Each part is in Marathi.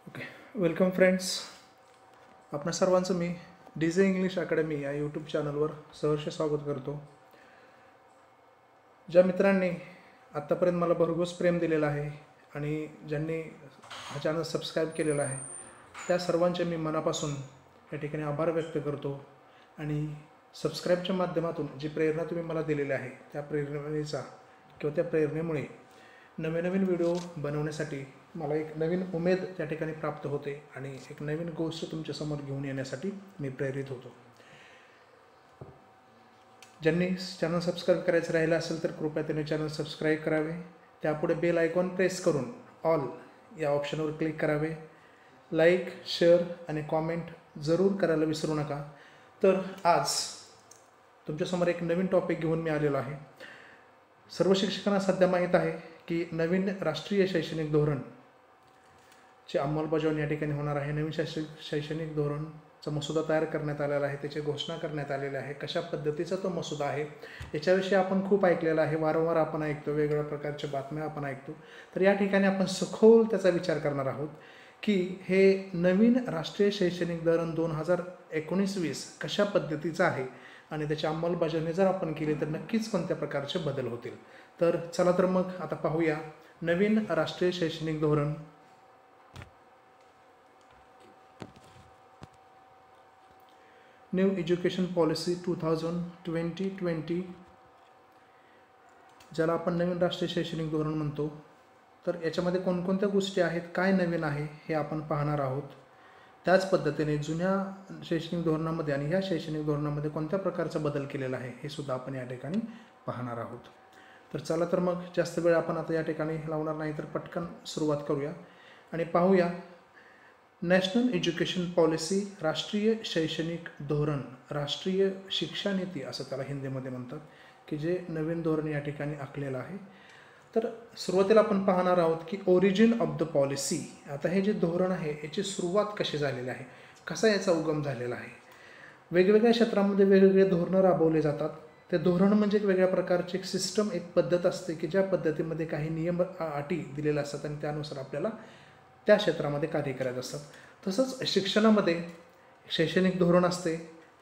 Okay, welcome friends. आपणा सर्वांचं मी DJ इंग्लिश अकॅडमी या यूट्यूब चॅनलवर सहर्ष स्वागत करतो. ज्या मित्रांनी आत्तापर्यंत मला भरघोस प्रेम दिलेलं आहे आणि ज्यांनी हा चॅनल सबस्क्राईब केलेला आहे त्या सर्वांचे मी मनापासून या ठिकाणी आभार व्यक्त करतो. आणि सबस्क्राईबच्या माध्यमातून जी प्रेरणा तुम्ही मला दिलेली आहे त्या प्रेरणेचा किंवा त्या प्रेरणेमुळे नवीन व्हिडिओ बनवण्यासाठी मला एक नवीन उमेद त्या ठिकाणी प्राप्त होते आणि एक नवीन गोष्ट तुमच्यासमोर घेऊन येण्यासाठी मी प्रेरित होतो. ज्यांनी चॅनल सबस्क्राईब करायचं राहिलं असेल तर कृपया त्यांनी चॅनल सबस्क्राईब करावे. त्यापुढे बेल आयकॉन प्रेस करून ऑल या ऑप्शनवर क्लिक करावे. लाईक, शेअर आणि कॉमेंट जरूर करायला विसरू नका. तर आज तुमच्यासमोर एक नवीन टॉपिक घेऊन मी आलेलो आहे. सर्व शिक्षकांना सध्या माहीत आहे की नवीन राष्ट्रीय शैक्षणिक धोरणची अंमलबजावणी या ठिकाणी होणार आहे. नवीन शैक्षणिक धोरणचा मसुदा तयार करण्यात आलेला आहे, त्याची घोषणा करण्यात आलेली आहे. कशा पद्धतीचा तो मसुदा आहे याच्याविषयी आपण खूप ऐकलेलं आहे, वारंवार आपण ऐकतो, वेगवेगळ्या प्रकारच्या बातम्या आपण ऐकतो. तर या ठिकाणी आपण सखोल त्याचा विचार करणार आहोत की हे नवीन राष्ट्रीय शैक्षणिक धोरण 2019-20 कशा पद्धतीचं आहे आणि त्याची अंमलबजावणी जर आपण केली तर नक्कीच कोणत्या प्रकारचे बदल होतील. तर चला तर मग आता पाहूया नवीन राष्ट्रीय शैक्षणिक धोरण. न्यू एज्युकेशन पॉलिसी 2020, ज्याला आपण नवीन राष्ट्रीय शैक्षणिक धोरण म्हणतो. तर याच्यामध्ये कोणकोणत्या गोष्टी आहेत, काय नवीन आहे हे आपण पाहणार आहोत. त्याच पद्धतीने जुन्या शैक्षणिक धोरणामध्ये आणि ह्या शैक्षणिक धोरणामध्ये कोणत्या प्रकारचा बदल केलेला आहे हे सुद्धा आपण या ठिकाणी पाहणार आहोत. तर चला तर मग जास्त वेळ आपण आता या ठिकाणी लावणार नाही, तर पटकन सुरुवात करूया आणि पाहूया नॅशनल एज्युकेशन पॉलिसी, राष्ट्रीय शैक्षणिक धोरण, राष्ट्रीय शिक्षा नीती असं त्याला हिंदीमध्ये म्हणतात, की जे नवीन धोरण या ठिकाणी आखलेलं आहे. तर सुरुवातीला आपण पाहणार आहोत की ओरिजिन ऑफ द पॉलिसी. आता हे जे धोरण आहे याची सुरुवात कशी झालेली आहे, कसा याचा उगम झालेला आहे. वेगवेगळ्या क्षेत्रामध्ये वेगवेगळे धोरणं राबवले जातात. ते धोरण म्हणजे एक वेगळ्या प्रकारची एक सिस्टम, एक पद्धत असते की ज्या पद्धतीमध्ये काही नियम अटी दिलेल्या असतात आणि त्यानुसार आपल्याला त्या क्षेत्रामध्ये कार्य करायचं असतात. तसंच शिक्षणामध्ये शैक्षणिक धोरण असते,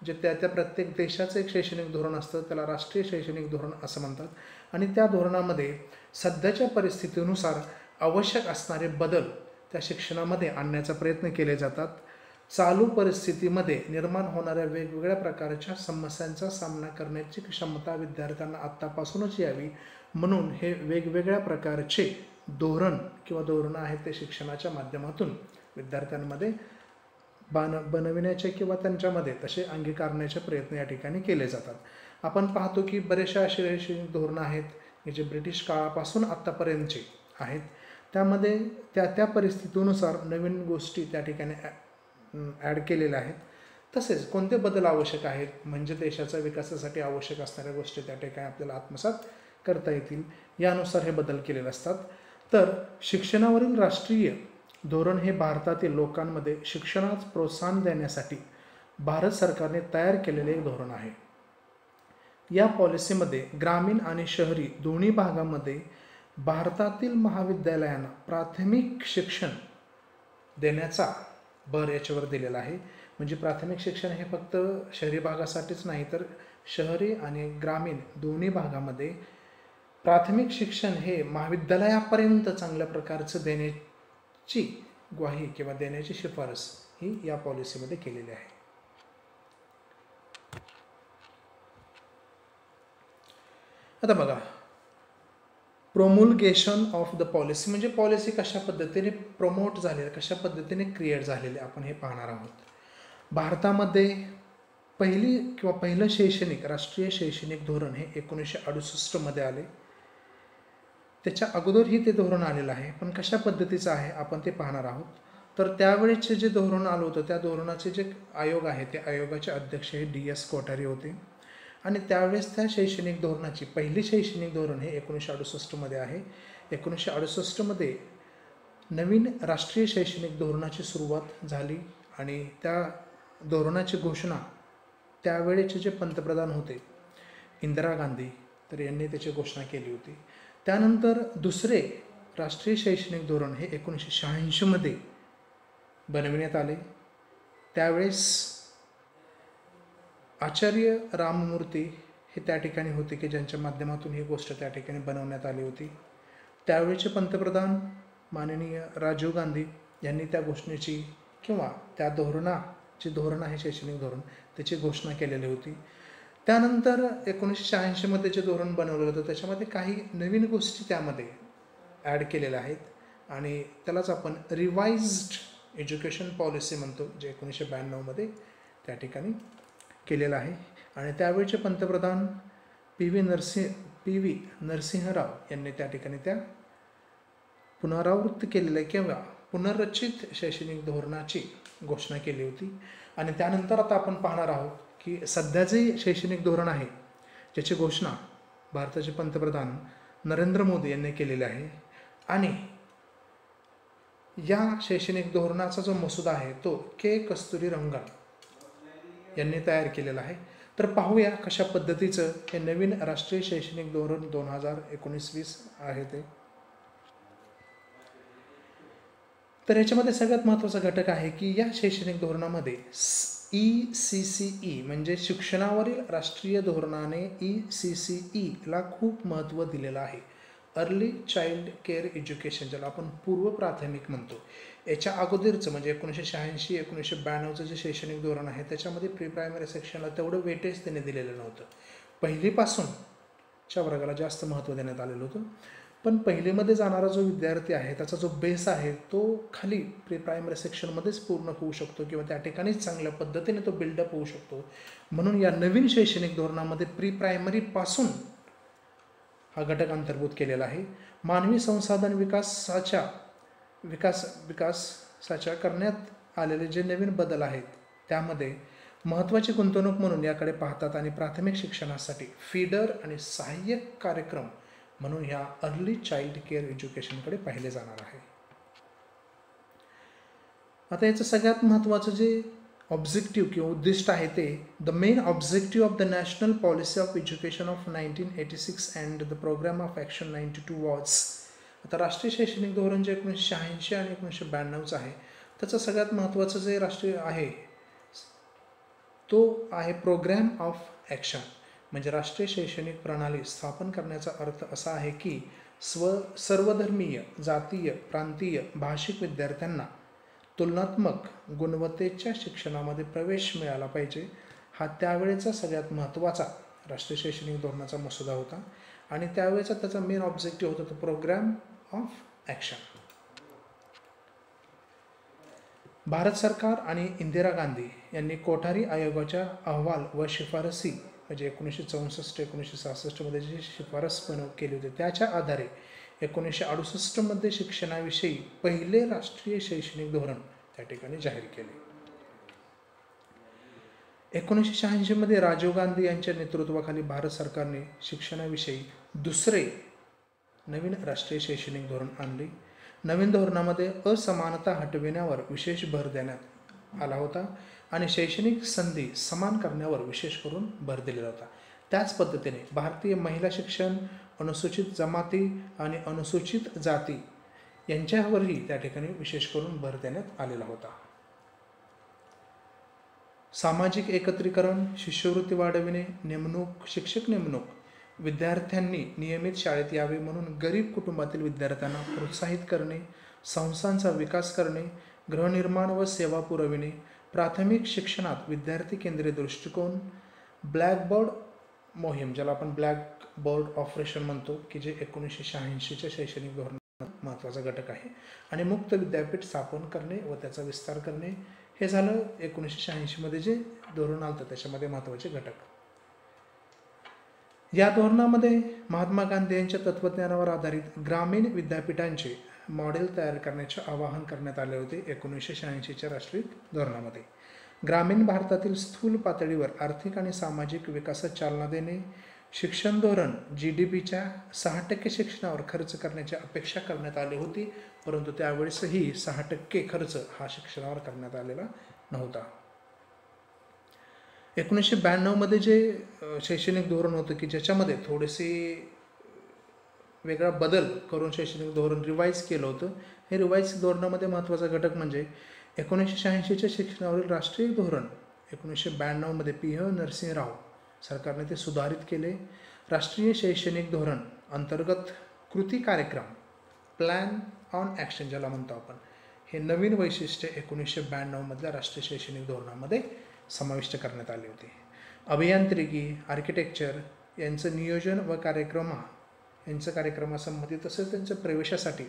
जे त्या प्रत्येक देशाचं एक शैक्षणिक धोरण असतं, त्याला राष्ट्रीय शैक्षणिक धोरण असं म्हणतात. आणि त्या धोरणामध्ये सध्याच्या परिस्थितीनुसार आवश्यक असणारे बदल त्या शिक्षणामध्ये आणण्याचा प्रयत्न केले जातात. चालू परिस्थितीमध्ये निर्माण होणाऱ्या वेगवेगळ्या प्रकारच्या समस्यांचा सामना करण्याची क्षमता विद्यार्थ्यांना आत्तापासूनच यावी म्हणून हे वेगवेगळ्या प्रकारचे धोरण किंवा धोरणं आहेत ते शिक्षणाच्या माध्यमातून विद्यार्थ्यांमध्ये बनविण्याचे किंवा त्यांच्यामध्ये तसे अंगीकारण्याचे प्रयत्न या ठिकाणी केले जातात. आपण पाहतो की बरेचशा अशी शैक्षणिक धोरणं आहेत की जे ब्रिटिश काळापासून आत्तापर्यंतचे आहेत. त्यामध्ये त्या परिस्थितीनुसार नवीन गोष्टी त्या ठिकाणी ॲड केलेल्या आहेत. तसेच कोणते बदल आवश्यक आहेत म्हणजे देशाच्या विकासासाठी आवश्यक असणाऱ्या गोष्टी त्या ठिकाणी आपल्याला आत्मसात करता येतील यानुसार हे बदल केलेले असतात. तर शिक्षणावरील राष्ट्रीय धोरण हे भारतातील लोकांमध्ये शिक्षणास प्रोत्साहन देण्यासाठी भारत सरकारने तयार केलेले एक धोरण आहे. या पॉलिसीमध्ये ग्रामीण आणि शहरी दोन्ही भागामध्ये भारतातील महाविद्यालयांना प्राथमिक शिक्षण देण्याचा भर याच्यावर दिलेला आहे. म्हणजे प्राथमिक शिक्षण हे फक्त शहरी भागासाठीच नाही तर शहरी आणि ग्रामीण दोन्ही भागामध्ये प्राथमिक शिक्षण हे महाविद्यालयापर्यंत चांगल्या प्रकारचं देण्याची ग्वाही किंवा देण्याची शिफारस ही या पॉलिसीमध्ये केलेली आहे. आता बघा, प्रोमुलगेशन ऑफ द पॉलिसी म्हणजे पॉलिसी कशा पद्धतीने प्रमोट झालेली, कशा पद्धतीने क्रिएट झालेली आपण हे पाहणार आहोत. भारतामध्ये पहिलं राष्ट्रीय शैक्षणिक धोरण हे 1968 आले. त्याच्या अगोदरही ते धोरण आलेलं आहे, पण कशा पद्धतीचं आहे आपण ते पाहणार आहोत. तर त्यावेळेचे जे धोरण आलं होतं त्या धोरणाचे जे आयोग आहे ते आयोगाचे अध्यक्ष हे DS कोठारी होते. आणि त्यावेळेस त्या शैक्षणिक धोरणाची पहिली शैक्षणिक धोरण हे 1968 आहे. 1968 नवीन राष्ट्रीय शैक्षणिक धोरणाची सुरुवात झाली आणि त्या धोरणाची घोषणा त्यावेळेचे जे पंतप्रधान होते इंदिरा गांधी तर यांनी त्याची घोषणा केली होती. त्यानंतर दुसरे राष्ट्रीय शैक्षणिक धोरण हे 1986मध्ये बनविण्यात आले. त्यावेळेस आचार्य राममूर्ती हे त्या ठिकाणी होते की ज्यांच्या माध्यमातून ही गोष्ट त्या ठिकाणी बनवण्यात आली होती. त्यावेळेचे पंतप्रधान माननीय राजीव गांधी यांनी त्या घोषणेची किंवा त्या धोरण आहे शैक्षणिक धोरण त्याची घोषणा केलेली होती. त्यानंतर 1986मध्ये जे धोरण बनवलं होतं त्याच्यामध्ये काही नवीन गोष्टी त्यामध्ये ॲड केलेल्या आहेत आणि त्यालाच आपण रिवाइज्ड एज्युकेशन पॉलिसी म्हणतो, जे 1992मध्ये त्या ठिकाणी केलेलं आहे. आणि त्यावेळचे पंतप्रधान पी व्ही नरसिंहराव यांनी त्या ठिकाणी त्या पुनरावृत्त केलेल्या किंवा पुनर्रचित शैक्षणिक धोरणाची घोषणा केली होती. आणि त्यानंतर आता आपण पाहणार आहोत की सध्याचे शैक्षणिक धोरण आहे ज्याची घोषणा भारताचे पंतप्रधान नरेंद्र मोदी यांनी केलेली आहे. आणि या शैक्षणिक धोरणाचा जो मसुदा आहे तो के कस्तुरी रंगन यांनी तयार केलेला आहे. तर पाहूया कशा पद्धतीचं हे नवीन राष्ट्रीय शैक्षणिक धोरण 2019-20 आहे ते. तर याच्यामध्ये सगळ्यात महत्त्वाचा घटक आहे की या शैक्षणिक धोरणामध्ये ECCE म्हणजे शिक्षणावरील राष्ट्रीय धोरणाने ECCEला खूप महत्त्व दिलेलं आहे. अर्ली चाइल्ड केअर एज्युकेशन, ज्याला आपण पूर्व प्राथमिक म्हणतो. याच्या अगोदरचं म्हणजे 1986-1992चं जे शैक्षणिक धोरण आहे त्याच्यामध्ये प्री प्रायमरी सेक्शनला तेवढं वेटेज त्याने दिलेलं नव्हतं. पहिलीपासूनच्या वर्गाला जास्त महत्त्व देण्यात आलेलं होतं. पण पहिलीमध्ये जाणारा जो विद्यार्थी आहे त्याचा जो बेस आहे तो खाली प्री प्रायमरी सेक्शनमध्येच पूर्ण होऊ शकतो किंवा त्या ठिकाणीच चांगल्या पद्धतीने तो बिल्डअप होऊ शकतो. म्हणून या नवीन शैक्षणिक धोरणामध्ये प्री प्रायमरीपासून हा घटक अंतर्भूत केलेला आहे. मानवी संसाधन विकासाच्या करण्यात आलेले जे नवीन बदल आहेत त्यामध्ये महत्त्वाची गुंतवणूक म्हणून याकडे पाहतात आणि प्राथमिक शिक्षणासाठी फीडर आणि सहाय्यक कार्यक्रम म्हणून ह्या अर्ली चाइल्ड केअर एज्युकेशनकडे पाहिले जाणार आहे. आता याचं सगळ्यात महत्त्वाचं जे ऑब्जेक्टिव्ह किंवा उद्दिष्ट आहे ते the main objective of the national policy of education of 1986 and the programme of action 92 was. आता राष्ट्रीय शैक्षणिक धोरण जे 1986 आणि 1992चं आहे त्याचं सगळ्यात महत्त्वाचं जे राष्ट्रीय आहे तो आहे प्रोग्रॅम ऑफ ॲक्शन. म्हणजे राष्ट्रीय शैक्षणिक प्रणाली स्थापन करण्याचा अर्थ असा आहे की सर्वधर्मीय, जातीय, प्रांतीय, भाषिक विद्यार्थ्यांना तुलनात्मक गुणवत्तेच्या शिक्षणामध्ये प्रवेश मिळाला पाहिजे. हा त्यावेळेचा सगळ्यात महत्त्वाचा राष्ट्रीय शैक्षणिक धोरणाचा मसुदा होता आणि त्यावेळेचा त्याचा मेन ऑब्जेक्टिव्ह होता तो प्रोग्राम ऑफ ॲक्शन. भारत सरकार आणि इंदिरा गांधी यांनी कोठारी आयोगाच्या अहवाल व शिफारसी म्हणजे 1964-1966मध्ये जी शिफारस केली होती त्याच्या आधारे 1968मध्ये शिक्षणाविषयी पहिले राष्ट्रीय शैक्षणिक धोरण त्या ठिकाणी जाहीर केले. 1986मध्ये राजीव गांधी यांच्या नेतृत्वाखाली भारत सरकारने शिक्षणाविषयी दुसरे नवीन राष्ट्रीय शैक्षणिक धोरण आणले. नवीन धोरणामध्ये असमानता हटविण्यावर विशेष भर देण्यात आला होता आणि शैक्षणिक संधी समान करण्यावर विशेष करून भर दिलेला होता. त्याच पद्धतीने भारतीय महिला शिक्षण, अनुसूचित जमाती आणि अनुसूचित जाती यांच्यावरही त्या ठिकाणी विशेष करून भर देण्यात आलेला होता. सामाजिक एकत्रीकरण, शिष्यवृत्ती वाढविणे, शिक्षक नेमणूक, विद्यार्थ्यांनी नियमित शाळेत यावे म्हणून गरीब कुटुंबातील विद्यार्थ्यांना प्रोत्साहित करणे, संस्थांचा विकास करणे, गृहनिर्माण व सेवा पुरविणे, प्राथमिक शिक्षणात विद्यार्थी केंद्रित दृष्टिकोन, ब्लॅकबोर्ड मोहीम ज्याला आपण ब्लॅक बोर्ड ऑपरेशन म्हणतो की जे 1986च्या शैक्षणिक धोरणात महत्त्वाचा घटक आहे, आणि मुक्त विद्यापीठ स्थापन करणे व त्याचा विस्तार करणे हे झालं 1986मध्ये जे धोरण आलं त्याच्यामध्ये महत्त्वाचे घटक. या धोरणामध्ये महात्मा गांधी यांच्या तत्त्वज्ञानावर आधारित ग्रामीण विद्यापीठांचे मॉडेल तयार करण्याचे आवाहन करण्यात आले होते 1986च्या राष्ट्रीय धोरणामध्ये. ग्रामीण भारतातील स्थूल पातळीवर आर्थिक आणि सामाजिक विकासात चालना देणे, शिक्षण धोरण GDPच्या 6% शिक्षणावर खर्च करण्याची अपेक्षा करण्यात आली होती, परंतु त्यावेळेसही 6% खर्च हा शिक्षणावर करण्यात आलेला नव्हता. 1992मध्ये जे शैक्षणिक धोरण होतं की ज्याच्यामध्ये थोडेसे वेगळा बदल करून शैक्षणिक धोरण रिवाईज केलं होतं. हे रिवाईज धोरणामध्ये महत्त्वाचा घटक म्हणजे 1986च्या शिक्षणावरील राष्ट्रीय धोरण 1992मध्ये P.ह. नरसिंह राव सरकारने ते सुधारित केले. राष्ट्रीय शैक्षणिक धोरण अंतर्गत कृती कार्यक्रम प्लॅन ऑन ॲक्शन ज्याला म्हणतो आपण, हे नवीन वैशिष्ट्य 1992मधल्या राष्ट्रीय शैक्षणिक धोरणामध्ये समाविष्ट करण्यात आले होते. अभियांत्रिकी, आर्किटेक्चर यांचं नियोजन व कार्यक्रमासंबंधी तसेच त्यांच्या प्रवेशासाठी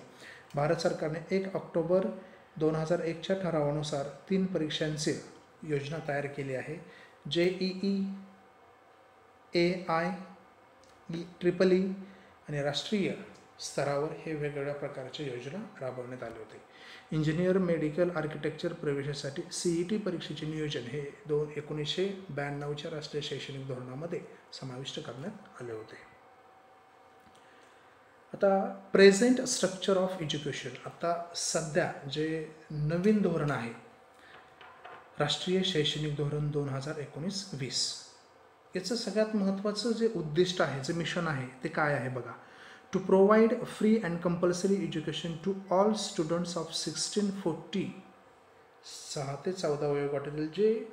भारत सरकारने 1 ऑक्टोबर 2001च्या ठरावानुसार 3 परीक्षांची योजना तयार केली आहे. JEE, IEEE आणि राष्ट्रीय स्तरावर हे वेगवेगळ्या प्रकारच्या योजना राबवण्यात आले होते. इंजिनियर, मेडिकल, आर्किटेक्चर प्रवेशासाठी CET परीक्षेचे नियोजन हे 1992च्या राष्ट्रीय शैक्षणिक धोरणामध्ये समाविष्ट करण्यात आले होते. आता प्रेझेंट स्ट्रक्चर ऑफ एज्युकेशन, आता सध्या जे नवीन धोरण आहे राष्ट्रीय शैक्षणिक धोरण 2019-20, याचं सगळ्यात महत्त्वाचं जे उद्दिष्ट आहे, जे मिशन आहे ते काय आहे बघा. To provide free and compulsory education to all students of 1640, 6 ते 14 वयोगटातील जे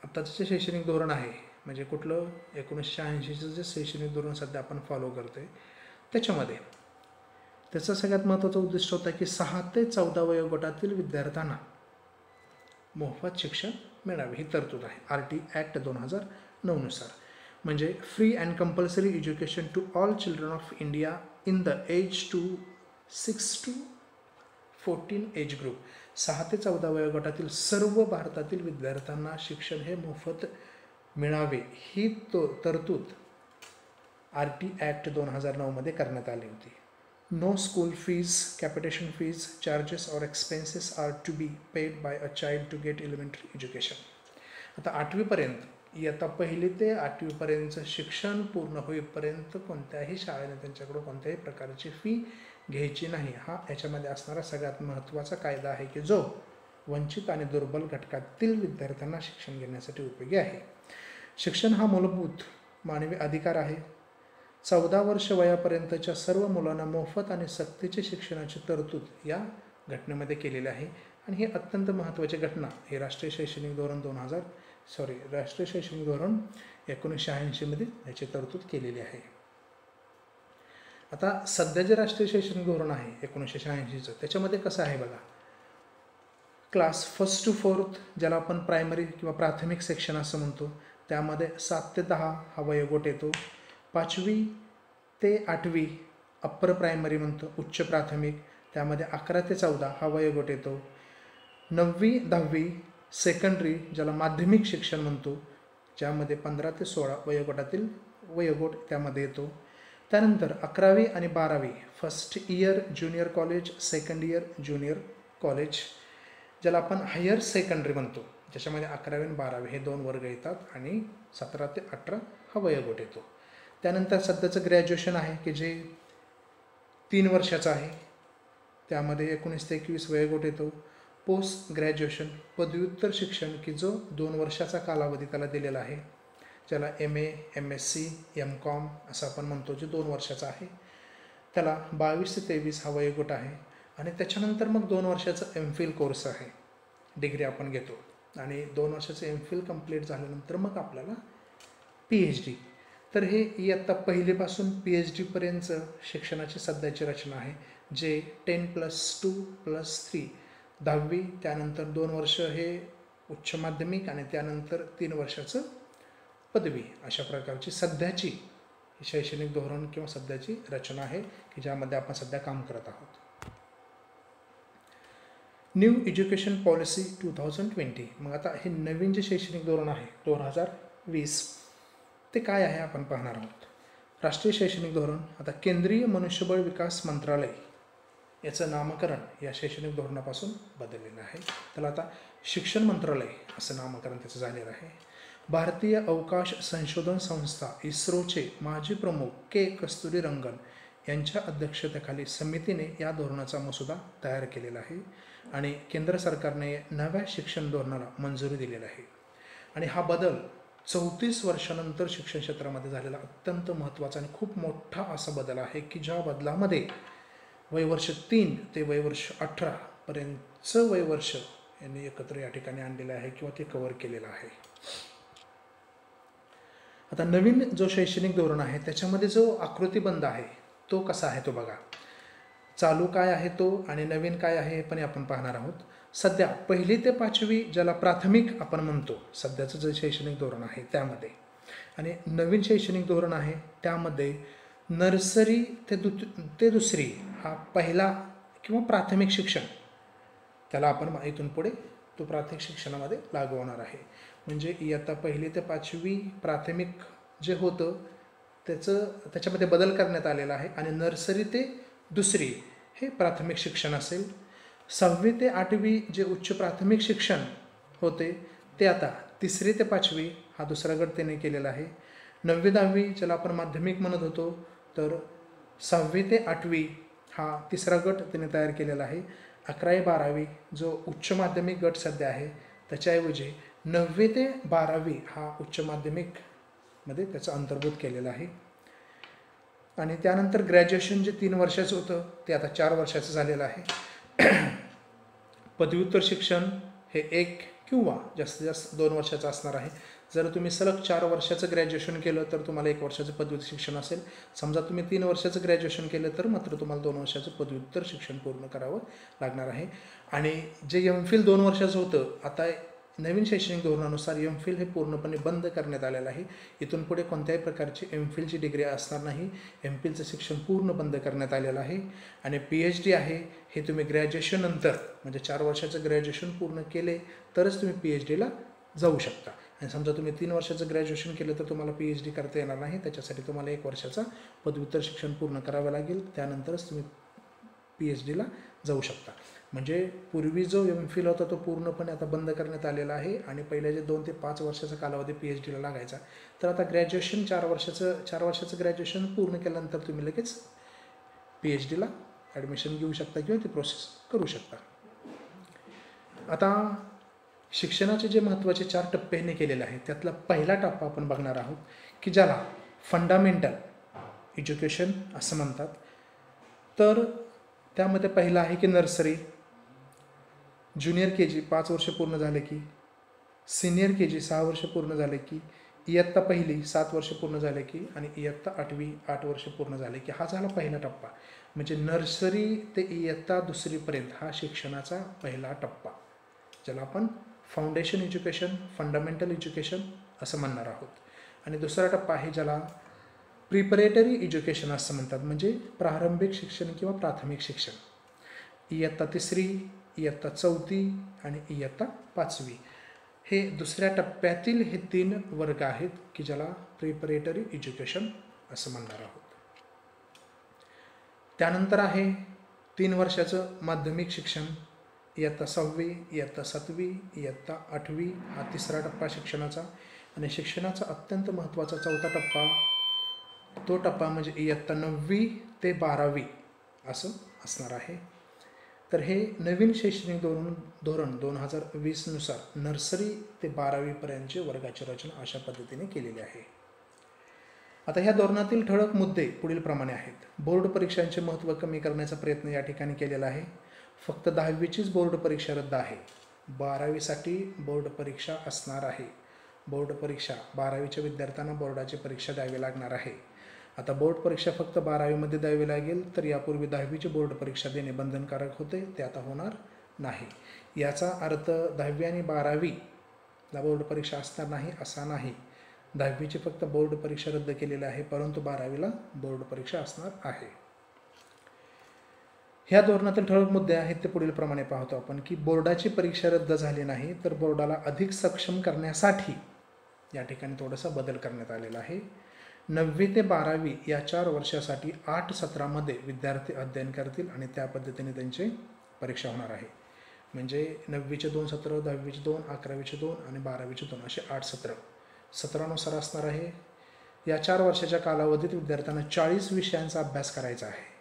आत्ताचं जे शैक्षणिक धोरण आहे, म्हणजे कुठलं 1986चं जे शैक्षणिक धोरण सध्या आपण फॉलो करतो आहे त्याच्यामध्ये त्याचं सगळ्यात महत्त्वाचं उद्दिष्ट होतं की 6 ते 14 वयोगटातील विद्यार्थ्यांना मोफत शिक्षण मिळावे ही तरतूद आहे RT ॲक्ट 2009 नुसार. म्हणजे free and compulsory education to all children of India in the age to 6 to 14 age group, 6 ते 14 वयोगटातील सर्व भारतातील विद्यार्थ्यांना शिक्षण हे मोफत मिळावे ही तरतूद RT ॲक्ट 2009मध्ये करण्यात आली होती. No school fees, capitation fees, charges और expenses are to be paid by a child to get elementary education. आता 8वीपर्यंत, इयत्ता 1 ते 8वीपर्यंतचं शिक्षण पूर्ण होईपर्यंत कोणत्याही शाळेने त्यांच्याकडून कोणत्याही प्रकारची फी घ्यायची नाही. हा याच्यामध्ये असणारा सगळ्यात महत्त्वाचा कायदा आहे की जो वंचित आणि दुर्बल घटकातील विद्यार्थ्यांना शिक्षण घेण्यासाठी उपयोगी आहे. शिक्षण हा मूलभूत मानवी अधिकार आहे. 14 वर्ष वयापर्यंतच्या सर्व मुलांना मोफत आणि सक्तीचे शिक्षणाची तरतूद या घटनेमध्ये केलेली आहे. आणि ही अत्यंत महत्त्वाची घटना ही राष्ट्रीय शैक्षणिक धोरण 1980मध्ये याची तरतूद केलेली आहे. आता सध्या जे राष्ट्रीय शैक्षणिक धोरण आहे 1986चं त्याच्यामध्ये कसं आहे बघा. क्लास 1 to 4 ज्याला आपण प्रायमरी किंवा प्राथमिक सेक्शन असं म्हणतो त्यामध्ये 7 ते 10 हा वयोगट येतो. 5वी ते 8वी अप्पर प्रायमरी म्हणतो, उच्च प्राथमिक, त्यामध्ये 11 ते 14 हा वयोगट येतो. 9वी 10वी सेकंडरी ज्याला माध्यमिक शिक्षण म्हणतो ज्यामध्ये 15 ते 16 वयोगटातील वयोगट त्यामध्ये येतो. त्यानंतर 11वी आणि 12वी first year junior college, second year junior college ज्याला आपण हायर सेकंडरी म्हणतो, ज्याच्यामध्ये 11वी आणि 12वी हे 2 वर्ग येतात आणि 17 ते 18 हा वयोगट येतो. त्यानंतर सध्याचं ग्रॅज्युएशन आहे की जे 3 वर्षाचं आहे, त्यामध्ये 19 ते 21 वयोगट येतो. पोस्ट ग्रॅज्युएशन पदव्युत्तर शिक्षण की जो 2 वर्षाचा कालावधी त्याला दिलेला आहे, ज्याला MA, MSc, MCom असं आपण म्हणतो, जे 2 वर्षाचा आहे, त्याला 22 ते 23 हा वयोगट आहे. आणि त्याच्यानंतर मग 2 वर्षाचा MPhil कोर्स आहे, डिग्री आपण घेतो आणि 2 वर्षाचं MPhil कंप्लीट झाल्यानंतर मग आपल्याला PhD. तर हे इयत्ता 1पासून PhDपर्यंतचं शिक्षणाची सध्याची रचना आहे, जे 10+2+3 10वी, त्यानंतर 2 वर्ष हे उच्च माध्यमिक आणि त्यानंतर 3 वर्षाचं पदवी, अशा प्रकारची सध्याची शैक्षणिक धोरण किंवा सध्याची रचना आहे की ज्यामध्ये आपण सध्या काम करत आहोत. New education policy 2020. मग आता हे नवीन जे शैक्षणिक धोरण आहे 2020 ते काय आहे आपण पाहणार आहोत. राष्ट्रीय शैक्षणिक धोरण आता केंद्रीय मनुष्यबळ विकास मंत्रालय याचं नामकरण या शैक्षणिक धोरणापासून बदललेलं आहे. त्याला आता शिक्षण मंत्रालय असं नामकरण त्याचं झालेलं आहे. भारतीय अवकाश संशोधन संस्था इस्रोचे माजी प्रमुख के कस्तुरीरंगन यांच्या अध्यक्षतेखाली समितीने या धोरणाचा मसुदा तयार केलेला आहे आणि केंद्र सरकारने नव्या शिक्षण धोरणाला मंजुरी दिलेली आहे. आणि हा बदल 34 वर्षानंतर शिक्षण क्षेत्रामध्ये झालेला अत्यंत महत्त्वाचा आणि खूप मोठा असा बदल आहे की ज्या बदलामध्ये वयवर्ष 3 ते वयवर्ष 18 पर्यंतचं वयवर्ष यांनी एकत्र या ठिकाणी आणलेलं आहे किंवा ते कव्हर केलेलं आहे. आता नवीन जो शैक्षणिक धोरण आहे त्याच्यामध्ये जो आकृतिबंध आहे तो कसा आहे तो बघा. चालू काय आहे तो आणि नवीन काय आहे हे पण आपण पाहणार आहोत. सध्या 1ली ते 5वी ज्याला प्राथमिक आपण म्हणतो सध्याचं जे शैक्षणिक धोरण आहे त्यामध्ये, आणि नवीन शैक्षणिक धोरण आहे त्यामध्ये नर्सरी ते 2री हा पहिला किंवा प्राथमिक शिक्षण त्याला आपण इथून पुढे तो प्राथमिक शिक्षणामध्ये लागू होणार आहे. म्हणजे इयत्ता 1ली ते 5वी प्राथमिक जे होतं त्याच्यामध्ये बदल करण्यात आलेला आहे आणि नर्सरी ते 2री हे प्राथमिक शिक्षण असेल. 6वी ते 8वी जे उच्च प्राथमिक शिक्षण होते ते आता 3री ते 5वी हा दुसरा गट त्याने केलेला आहे. 9वी 10वी ज्याला आपण माध्यमिक म्हणत होतो तर 6वी ते 8वी हा तिसरा गट त्याने तयार केलेला आहे. 11वी 12वी जो उच्च माध्यमिक गट सध्या आहे त्याच्याऐवजी 9वी ते 12वी हा उच्च माध्यमिकमध्ये त्याचं अंतर्भूत केलेलं आहे. आणि त्यानंतर ग्रॅज्युएशन जे 3 वर्षाचं होतं ते आता 4 वर्षाचं झालेलं आहे. पदव्युत्तर शिक्षण हे 1 किंवा जास्तीत जास्त 2 वर्षाचं असणार आहे. जर तुम्ही सलग 4 वर्षाचं ग्रॅज्युएशन केलं तर तुम्हाला 1 वर्षाचं पदव्युत्तर शिक्षण असेल. समजा तुम्ही 3 वर्षाचं ग्रॅज्युएशन केलं तर मात्र तुम्हाला 2 वर्षाचं पदव्युत्तर शिक्षण पूर्ण करावं लागणार आहे. आणि जे MPhil 2 वर्षाचं होतं आता नवीन शैक्षणिक धोरणानुसार MPhil हे पूर्णपणे बंद करण्यात आलेलं आहे. इथून पुढे कोणत्याही प्रकारची MPhilची डिग्री असणार नाही. MPhilचं शिक्षण पूर्ण बंद करण्यात आलेलं आहे. आणि PhD आहे हे तुम्ही ग्रॅज्युएशन नंतर म्हणजे 4 वर्षाचं ग्रॅज्युएशन पूर्ण केले तरच तुम्ही PhDला जाऊ शकता. आणि समजा तुम्ही 3 वर्षाचं ग्रॅज्युएशन केलं तर तुम्हाला PhD करता येणार नाही. त्याच्यासाठी तुम्हाला 1 वर्षाचा पदव्युत्तर शिक्षण पूर्ण करावं लागेल. त्यानंतरच तुम्ही PhDला जाऊ शकता. म्हणजे पूर्वी जो MPhil होता तो पूर्णपणे आता बंद करण्यात आलेला आहे. आणि पहिले जे 2 ते 5 वर्षाचा कालावधी PhDला लागायचा तर आता ग्रॅज्युएशन 4 वर्षाचं ग्रॅज्युएशन पूर्ण केल्यानंतर तुम्ही लगेच PhDला ॲडमिशन घेऊ शकता किंवा ती प्रोसेस करू शकता. आता शिक्षणाचे जे महत्त्वाचे 4 टप्प्याने केलेले आहेत त्यातला पहिला टप्पा आपण बघणार आहोत की ज्याला फंडामेंटल एज्युकेशन असं म्हणतात. तर त्यामध्ये पहिला आहे की नर्सरी, ज्युनियर KG 5 वर्ष पूर्ण झाले की, सिनियर KG 6 वर्ष पूर्ण झाले की, इयत्ता 1ली 7 वर्ष पूर्ण झाले की आणि इयत्ता 8वी 8 वर्ष पूर्ण झाले की. हा झाला पहिला टप्पा. म्हणजे नर्सरी ते इयत्ता 2रीपर्यंत हा शिक्षणाचा पहिला टप्पा ज्याला आपण फाउंडेशन एज्युकेशन, फंडामेंटल एज्युकेशन असं म्हणणार आहोत. आणि दुसरा टप्पा आहे ज्याला प्रिपरेटरी एज्युकेशन असं म्हणतात. म्हणजे प्रारंभिक शिक्षण किंवा प्राथमिक शिक्षण. इयत्ता 3री, इयत्ता 4थी आणि इयत्ता 5वी हे दुसऱ्या टप्प्यातील हे 3 वर्ग आहेत की ज्याला प्रिपरेटरी एज्युकेशन असं म्हणणार आहोत. त्यानंतर आहे 3 वर्षाचं माध्यमिक शिक्षण. इयत्ता 6वी, इयत्ता 7वी, इयत्ता 8वी हा तिसरा टप्पा शिक्षणाचा. आणि शिक्षणाचा अत्यंत महत्त्वाचा 4था टप्पा तो टप्पा म्हणजे इयत्ता 9वी ते 12वी असं असणार आहे. तर हे नवीन शैक्षणिक धोरण 2020नुसार नर्सरी ते 12वीपर्यंतचे वर्गाची रचना अशा पद्धतीने केलेली आहे. आता ह्या धोरणातील ठळक मुद्दे पुढीलप्रमाणे आहेत. बोर्ड परीक्षांचे महत्त्व कमी करण्याचा प्रयत्न या ठिकाणी केलेला आहे. फक्त 10वीचीच बोर्ड परीक्षा रद्द आहे. 12वीसाठी बोर्ड परीक्षा असणार आहे. बोर्ड परीक्षा 12वीच्या विद्यार्थ्यांना बोर्डाची परीक्षा द्यावी लागणार आहे. आता बोर्ड परीक्षा फक्त 12वीमध्ये द्यावी लागेल तर यापूर्वी 10वीची बोर्ड परीक्षा देणे बंधनकारक होते ते आता होणार नाही. याचा अर्थ 10वी आणि 12वीला बोर्ड परीक्षा असणार नाही असा नाही. 10वीची फक्त बोर्ड परीक्षा रद्द केलेली आहे परंतु 12वीला बोर्ड परीक्षा असणार आहे. ह्या धोरणातील ठळक मुद्दे आहेत ते पुढीलप्रमाणे पाहतो आपण की बोर्डाची परीक्षा रद्द झाली नाही तर बोर्डाला अधिक सक्षम करण्यासाठी या ठिकाणी थोडासा बदल करण्यात आलेला आहे. 9वी ते 12वी या 4 वर्षासाठी 8 सत्रामध्ये विद्यार्थी अध्ययन करतील आणि त्या पद्धतीने त्यांची परीक्षा होणार आहे. म्हणजे 9वीचे 2 सत्र, 10वीचे 2, 11वीचे 2 आणि 12वीचे 2 असे 8 सत्रानुसार असणार आहे. या 4 वर्षाच्या कालावधीत विद्यार्थ्यांना 40 विषयांचा अभ्यास करायचा आहे.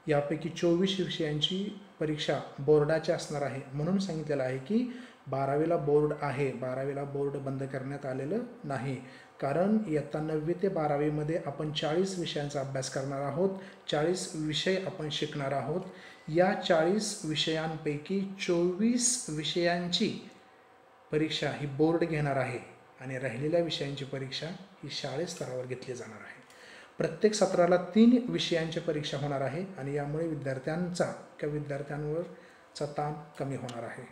यापैकी 24 विषयांची परीक्षा बोर्डाची असणार आहे. म्हणून सांगितलेलं आहे की 12वीला बोर्ड आहे, 12वीला बोर्ड बंद करण्यात आलेलं नाही, कारण इयत्ता 9वी ते 12वीमध्ये आपण 40 विषयांचा अभ्यास करणार आहोत, 40 विषय आपण शिकणार आहोत. या 40 विषयांपैकी 24 विषयांची परीक्षा ही बोर्ड घेणार आहे आणि राहिलेल्या विषयांची परीक्षा ही शाळेत स्तरावर घेतली जाणार आहे. प्रत्येक सत्राला 3 विषयांची परीक्षा होणार आहे आणि यामुळे विद्यार्थ्यांवरचा ताण कमी होणार आहे.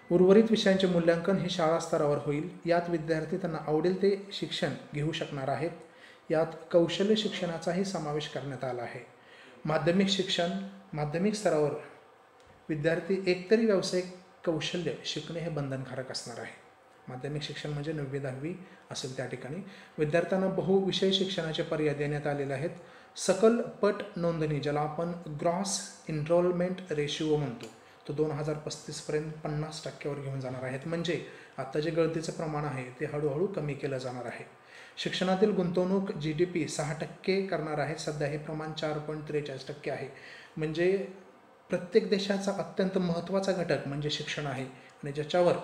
उर्वरित विषयांचे मूल्यांकन हे शाळा स्तरावर होईल. यात विद्यार्थी त्यांना आवडेल ते शिक्षण घेऊ शकणार आहेत. यात कौशल्य शिक्षणाचाही समावेश करण्यात आला आहे. माध्यमिक स्तरावर विद्यार्थी एकतरी व्यावसायिक कौशल्य शिकणे हे बंधनकारक असणार आहे. माध्यमिक शिक्षण म्हणजे 9वी 10वी असेल त्या ठिकाणी विद्यार्थ्यांना बहुविषय शिक्षणाचे पर्याय देण्यात आलेले आहेत. सकल पट नोंदणी, ज्याला आपण ग्रॉस एनरोलमेंट रेशिओ म्हणतो, तो 2035पर्यंत 50%वर घेऊन जाणार आहेत. म्हणजे आता जे गळतीचं प्रमाण आहे ते हळूहळू कमी केलं जाणार आहे. शिक्षणातील गुंतवणूक GDP 6% करणार आहे. सध्या हे प्रमाण 4.43% आहे. म्हणजे प्रत्येक देशाचा अत्यंत महत्त्वाचा घटक म्हणजे शिक्षण आहे आणि ज्याच्यावर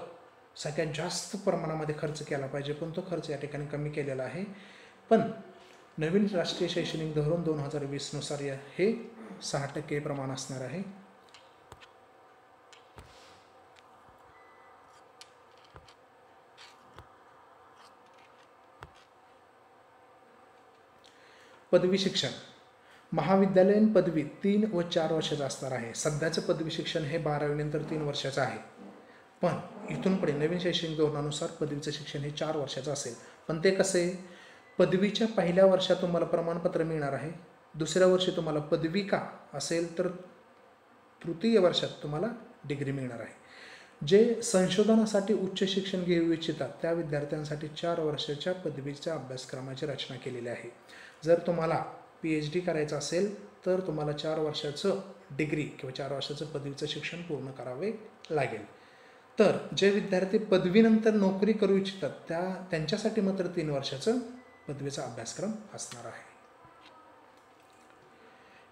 सगळ्यात जास्त प्रमाणामध्ये खर्च केला पाहिजे, पण तो खर्च या ठिकाणी कमी केलेला आहे. पण नवीन राष्ट्रीय शैक्षणिक धोरण 2020 नुसार हे 6% प्रमाण असणार आहे. पदवी शिक्षण, महाविद्यालयीन पदवी 3 व 4 वर्षाचं असणार आहे. सध्याचं पदवी शिक्षण हे 12वी नंतर 3 वर्षाचं आहे, पण इथून पुढे नवीन शैक्षणिक धोरणानुसार पदवीचं शिक्षण हे 4 वर्षाचं असेल. पण ते कसे? पदवीच्या पहिल्या वर्षात तुम्हाला प्रमाणपत्र मिळणार आहे, दुसऱ्या वर्षी तुम्हाला पदविका असेल तर तृतीय वर्षात तुम्हाला डिग्री मिळणार आहे. जे संशोधनासाठी उच्च शिक्षण घेऊ इच्छितात त्या विद्यार्थ्यांसाठी 4 वर्षाच्या पदवीच्या अभ्यासक्रमाची रचना केलेली आहे. जर तुम्हाला PhD करायचं असेल तर तुम्हाला 4 वर्षाचं डिग्री किंवा 4 वर्षाचं पदवीचं शिक्षण पूर्ण करावे लागेल. तर जे विद्यार्थी पदवीनंतर नोकरी करू इच्छितात त्यांच्यासाठी मात्र 3 वर्षाचं पदवीचा अभ्यासक्रम असणार आहे.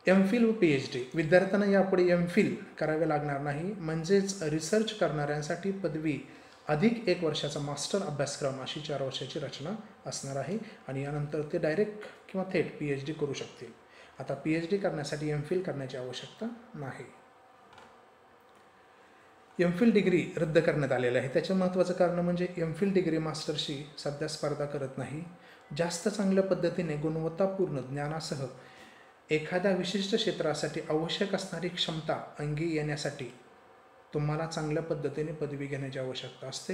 MPhil व PhD विद्यार्थ्यांना यापुढे MPhil करावे लागणार नाही, म्हणजेच रिसर्च करणाऱ्यांसाठी पदवी अधिक 1 वर्षाचा मास्टर अभ्यासक्रम अशी 4 वर्षाची रचना असणार आहे आणि यानंतर ते डायरेक्ट किंवा थेट PhD करू शकतील. आता PhD करण्यासाठी MPhil करण्याची आवश्यकता नाही. MPhil डिग्री रद्द करण्यात आलेलं आहे. त्याचं महत्त्वाचं कारण म्हणजे MPhil डिग्री मास्टरशी सध्या स्पर्धा करत नाही. जास्त चांगल्या पद्धतीने गुणवत्तापूर्ण ज्ञानासह एखाद्या विशिष्ट क्षेत्रासाठी आवश्यक असणारी क्षमता अंगी येण्यासाठी तुम्हाला चांगल्या पद्धतीने पदवी घेण्याची आवश्यकता असते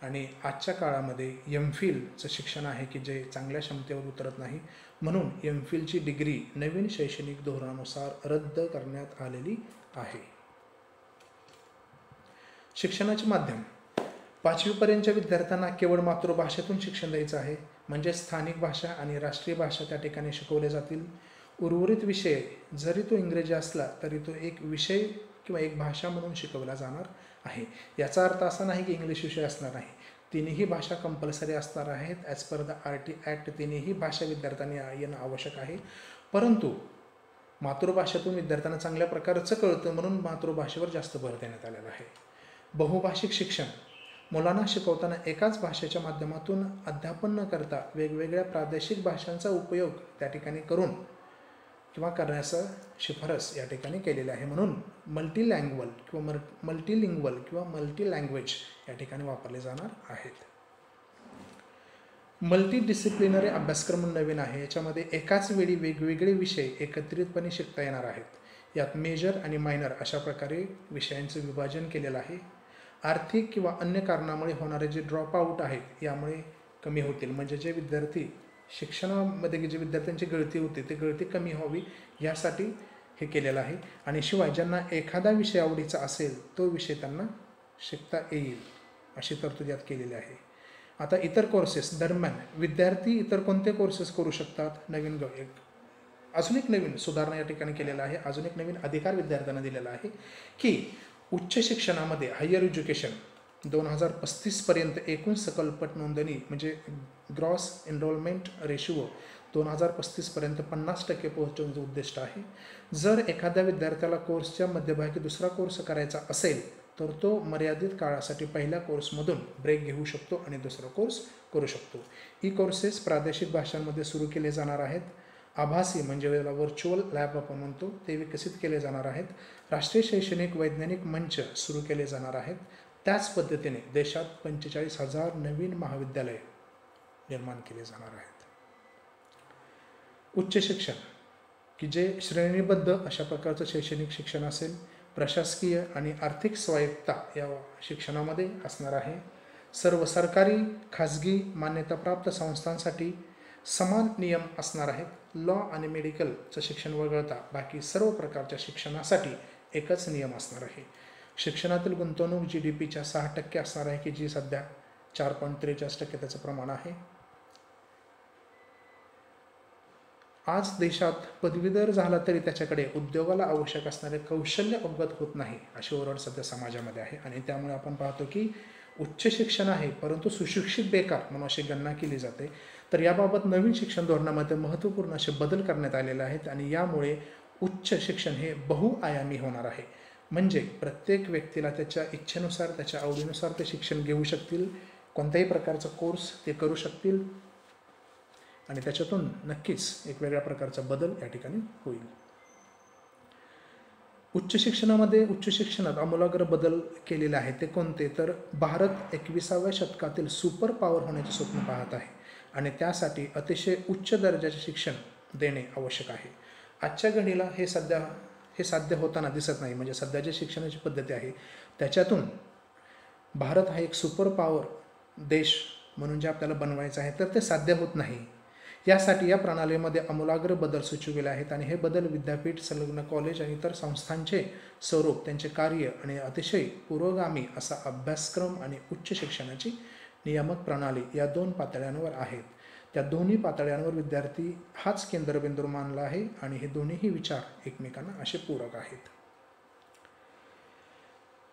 आणि आजच्या काळामध्ये MPhilचं शिक्षण आहे की जे चांगल्या क्षमतेवर उतरत नाही, म्हणून MPhilची डिग्री नवीन शैक्षणिक धोरणानुसार रद्द करण्यात आलेली आहे. शिक्षणाचे माध्यम, 5वीपर्यंतच्या विद्यार्थ्यांना केवळ मातृभाषेतून शिक्षण द्यायचं आहे, म्हणजे स्थानिक भाषा आणि राष्ट्रीय भाषा त्या ठिकाणी शिकवल्या जातील. उर्वरित विषय जरी तो इंग्रजी असला तरी तो एक विषय किंवा एक भाषा म्हणून शिकवला जाणार आहे. याचा अर्थ असा नाही की इंग्लिश विषय असणार नाही. तिन्ही भाषा कंपल्सरी असणार आहेत. As per the RT act तिन्ही भाषा विद्यार्थ्यांनी येणं आवश्यक आहे. परंतु मातृभाषेतून विद्यार्थ्यांना चांगल्या प्रकारचं कळतं म्हणून मातृभाषेवर जास्त भर देण्यात आलेला आहे. बहुभाषिक शिक्षण, मुलांना शिकवताना एकाच भाषेच्या माध्यमातून अध्यापन न करता वेगवेगळ्या प्रादेशिक भाषांचा उपयोग त्या ठिकाणी करून किंवा करण्याचं शिफारस या ठिकाणी केलेली आहे. म्हणून मल्टीलिंग्वल किंवा मल्टी लँग्वेज या ठिकाणी वापरले जाणार आहेत. मल्टीडिसिप्लिनरी अभ्यासक्रम नवीन आहे. याच्यामध्ये एकाच वेळी वेगवेगळे विषय एकत्रितपणे शिकता येणार आहेत. यात मेजर आणि मायनर अशा प्रकारे विषयांचं विभाजन केलेलं आहे. आर्थिक किंवा अन्य कारणामुळे होणारे जे ड्रॉपआउट आहेत यामुळे कमी होतील, म्हणजे जे विद्यार्थी शिक्षणामध्ये जे विद्यार्थ्यांची गळती होते ते गळती कमी व्हावी यासाठी हे केलेलं आहे. आणि शिवाय ज्यांना एखादा विषय आवडीचा असेल तो विषय त्यांना शिकता येईल अशी तरतूद यात केलेली आहे. आता इतर कोर्सेस दरम्यान विद्यार्थी इतर कोणते कोर्सेस करू शकतात? अजून एक नवीन सुधारणा या ठिकाणी केलेला आहे. अजून एक नवीन अधिकार विद्यार्थ्यांना दिलेला आहे की उच्च शिक्षणामध्ये हायर एज्युकेशन 2035पर्यंत एकूण सकलपट नोंदणी म्हणजे ग्रॉस एनरोलमेंट रेशिओ 2035पर्यंत 50% पोहोचवण्याचं उद्दिष्ट आहे. जर एखाद्या विद्यार्थ्याला कोर्सच्या मध्यभागी दुसरा कोर्स करायचा असेल तर तो मर्यादित काळासाठी पहिल्या कोर्समधून ब्रेक घेऊ शकतो आणि दुसरा कोर्स करू शकतो. ई कोर्सेस प्रादेशिक भाषांमध्ये सुरू केले जाणार आहेत. आभासी म्हणजे व्हर्च्युअल लॅब आपण म्हणतो ते विकसित केले जाणार आहेत. राष्ट्रीय शैक्षणिक वैज्ञानिक मंच सुरू केले जाणार आहेत. त्याच पद्धतीने देशात 45,000 नवीन महाविद्यालये निर्माण केले जाणार आहेत. उच्च शिक्षण की जे श्रेणीबद्ध अशा प्रकारचं शैक्षणिक शिक्षण असेल, प्रशासकीय आणि आर्थिक स्वायत्तता या शिक्षणामध्ये असणार आहे. सर्व सरकारी खाजगी मान्यताप्राप्त संस्थांसाठी समान नियम असणार आहेत. लॉ आणि मेडिकलचं शिक्षण वगळता बाकी सर्व प्रकारच्या शिक्षणासाठी एकच नियम असणार आहे. शिक्षणातील गुंतवणूक GDPच्या 6% असणार आहे की जी सध्या 4.43% त्याचं प्रमाण आहे. आज देशात पदवीधर झाला तरी त्याच्याकडे उद्योगाला आवश्यक असणारे कौशल्य अवगत होत नाही अशी ओरड सध्या समाजामध्ये आहे आणि त्यामुळे आपण पाहतो की उच्च शिक्षण आहे परंतु सुशिक्षित बेकार म्हणून अशी गणना केली जाते. तर याबाबत नवीन शिक्षण धोरणामध्ये महत्त्वपूर्ण असे बदल करण्यात आलेले आहेत आणि यामुळे उच्च शिक्षण हे बहुआयामी होणार आहे. म्हणजे प्रत्येक व्यक्तीला त्याच्या इच्छेनुसार त्याच्या आवडीनुसार ते शिक्षण घेऊ शकतील, कोणत्याही प्रकारचा कोर्स ते करू शकतील आणि त्याच्यातून नक्कीच एक वेगळ्या प्रकारचा बदल या ठिकाणी होईल. उच्च शिक्षणात आमूलाग्र बदल केलेले आहेत ते कोणते, तर भारत 21व्या शतकातील सुपर पॉवर होण्याचे स्वप्न पाहत आहे आणि त्यासाठी अतिशय उच्च दर्जाचे शिक्षण देणे आवश्यक आहे. आजच्या घडीला हे साध्य होताना दिसत नाही. म्हणजे सध्या जी शिक्षणाची पद्धती आहे त्याच्यातून भारत हा एक सुपर पॉवर देश म्हणून जे आपल्याला बनवायचं आहे तर ते साध्य होत नाही. यासाठी या प्रणालीमध्ये आमूलाग्र बदल सुचविले आहेत आणि हे बदल विद्यापीठ, संलग्न कॉलेज आणि इतर संस्थांचे स्वरूप, त्यांचे कार्य आणि अतिशय पुरोगामी असा अभ्यासक्रम आणि उच्च शिक्षणाची नियामक प्रणाली या 2 पातळ्यांवर आहेत. त्या दोन्ही पातळ्यांवर विद्यार्थी हाच केंद्रबिंदू मानला आहे आणि हे दोन्हीही विचार एकमेकांना असे पूरक आहेत.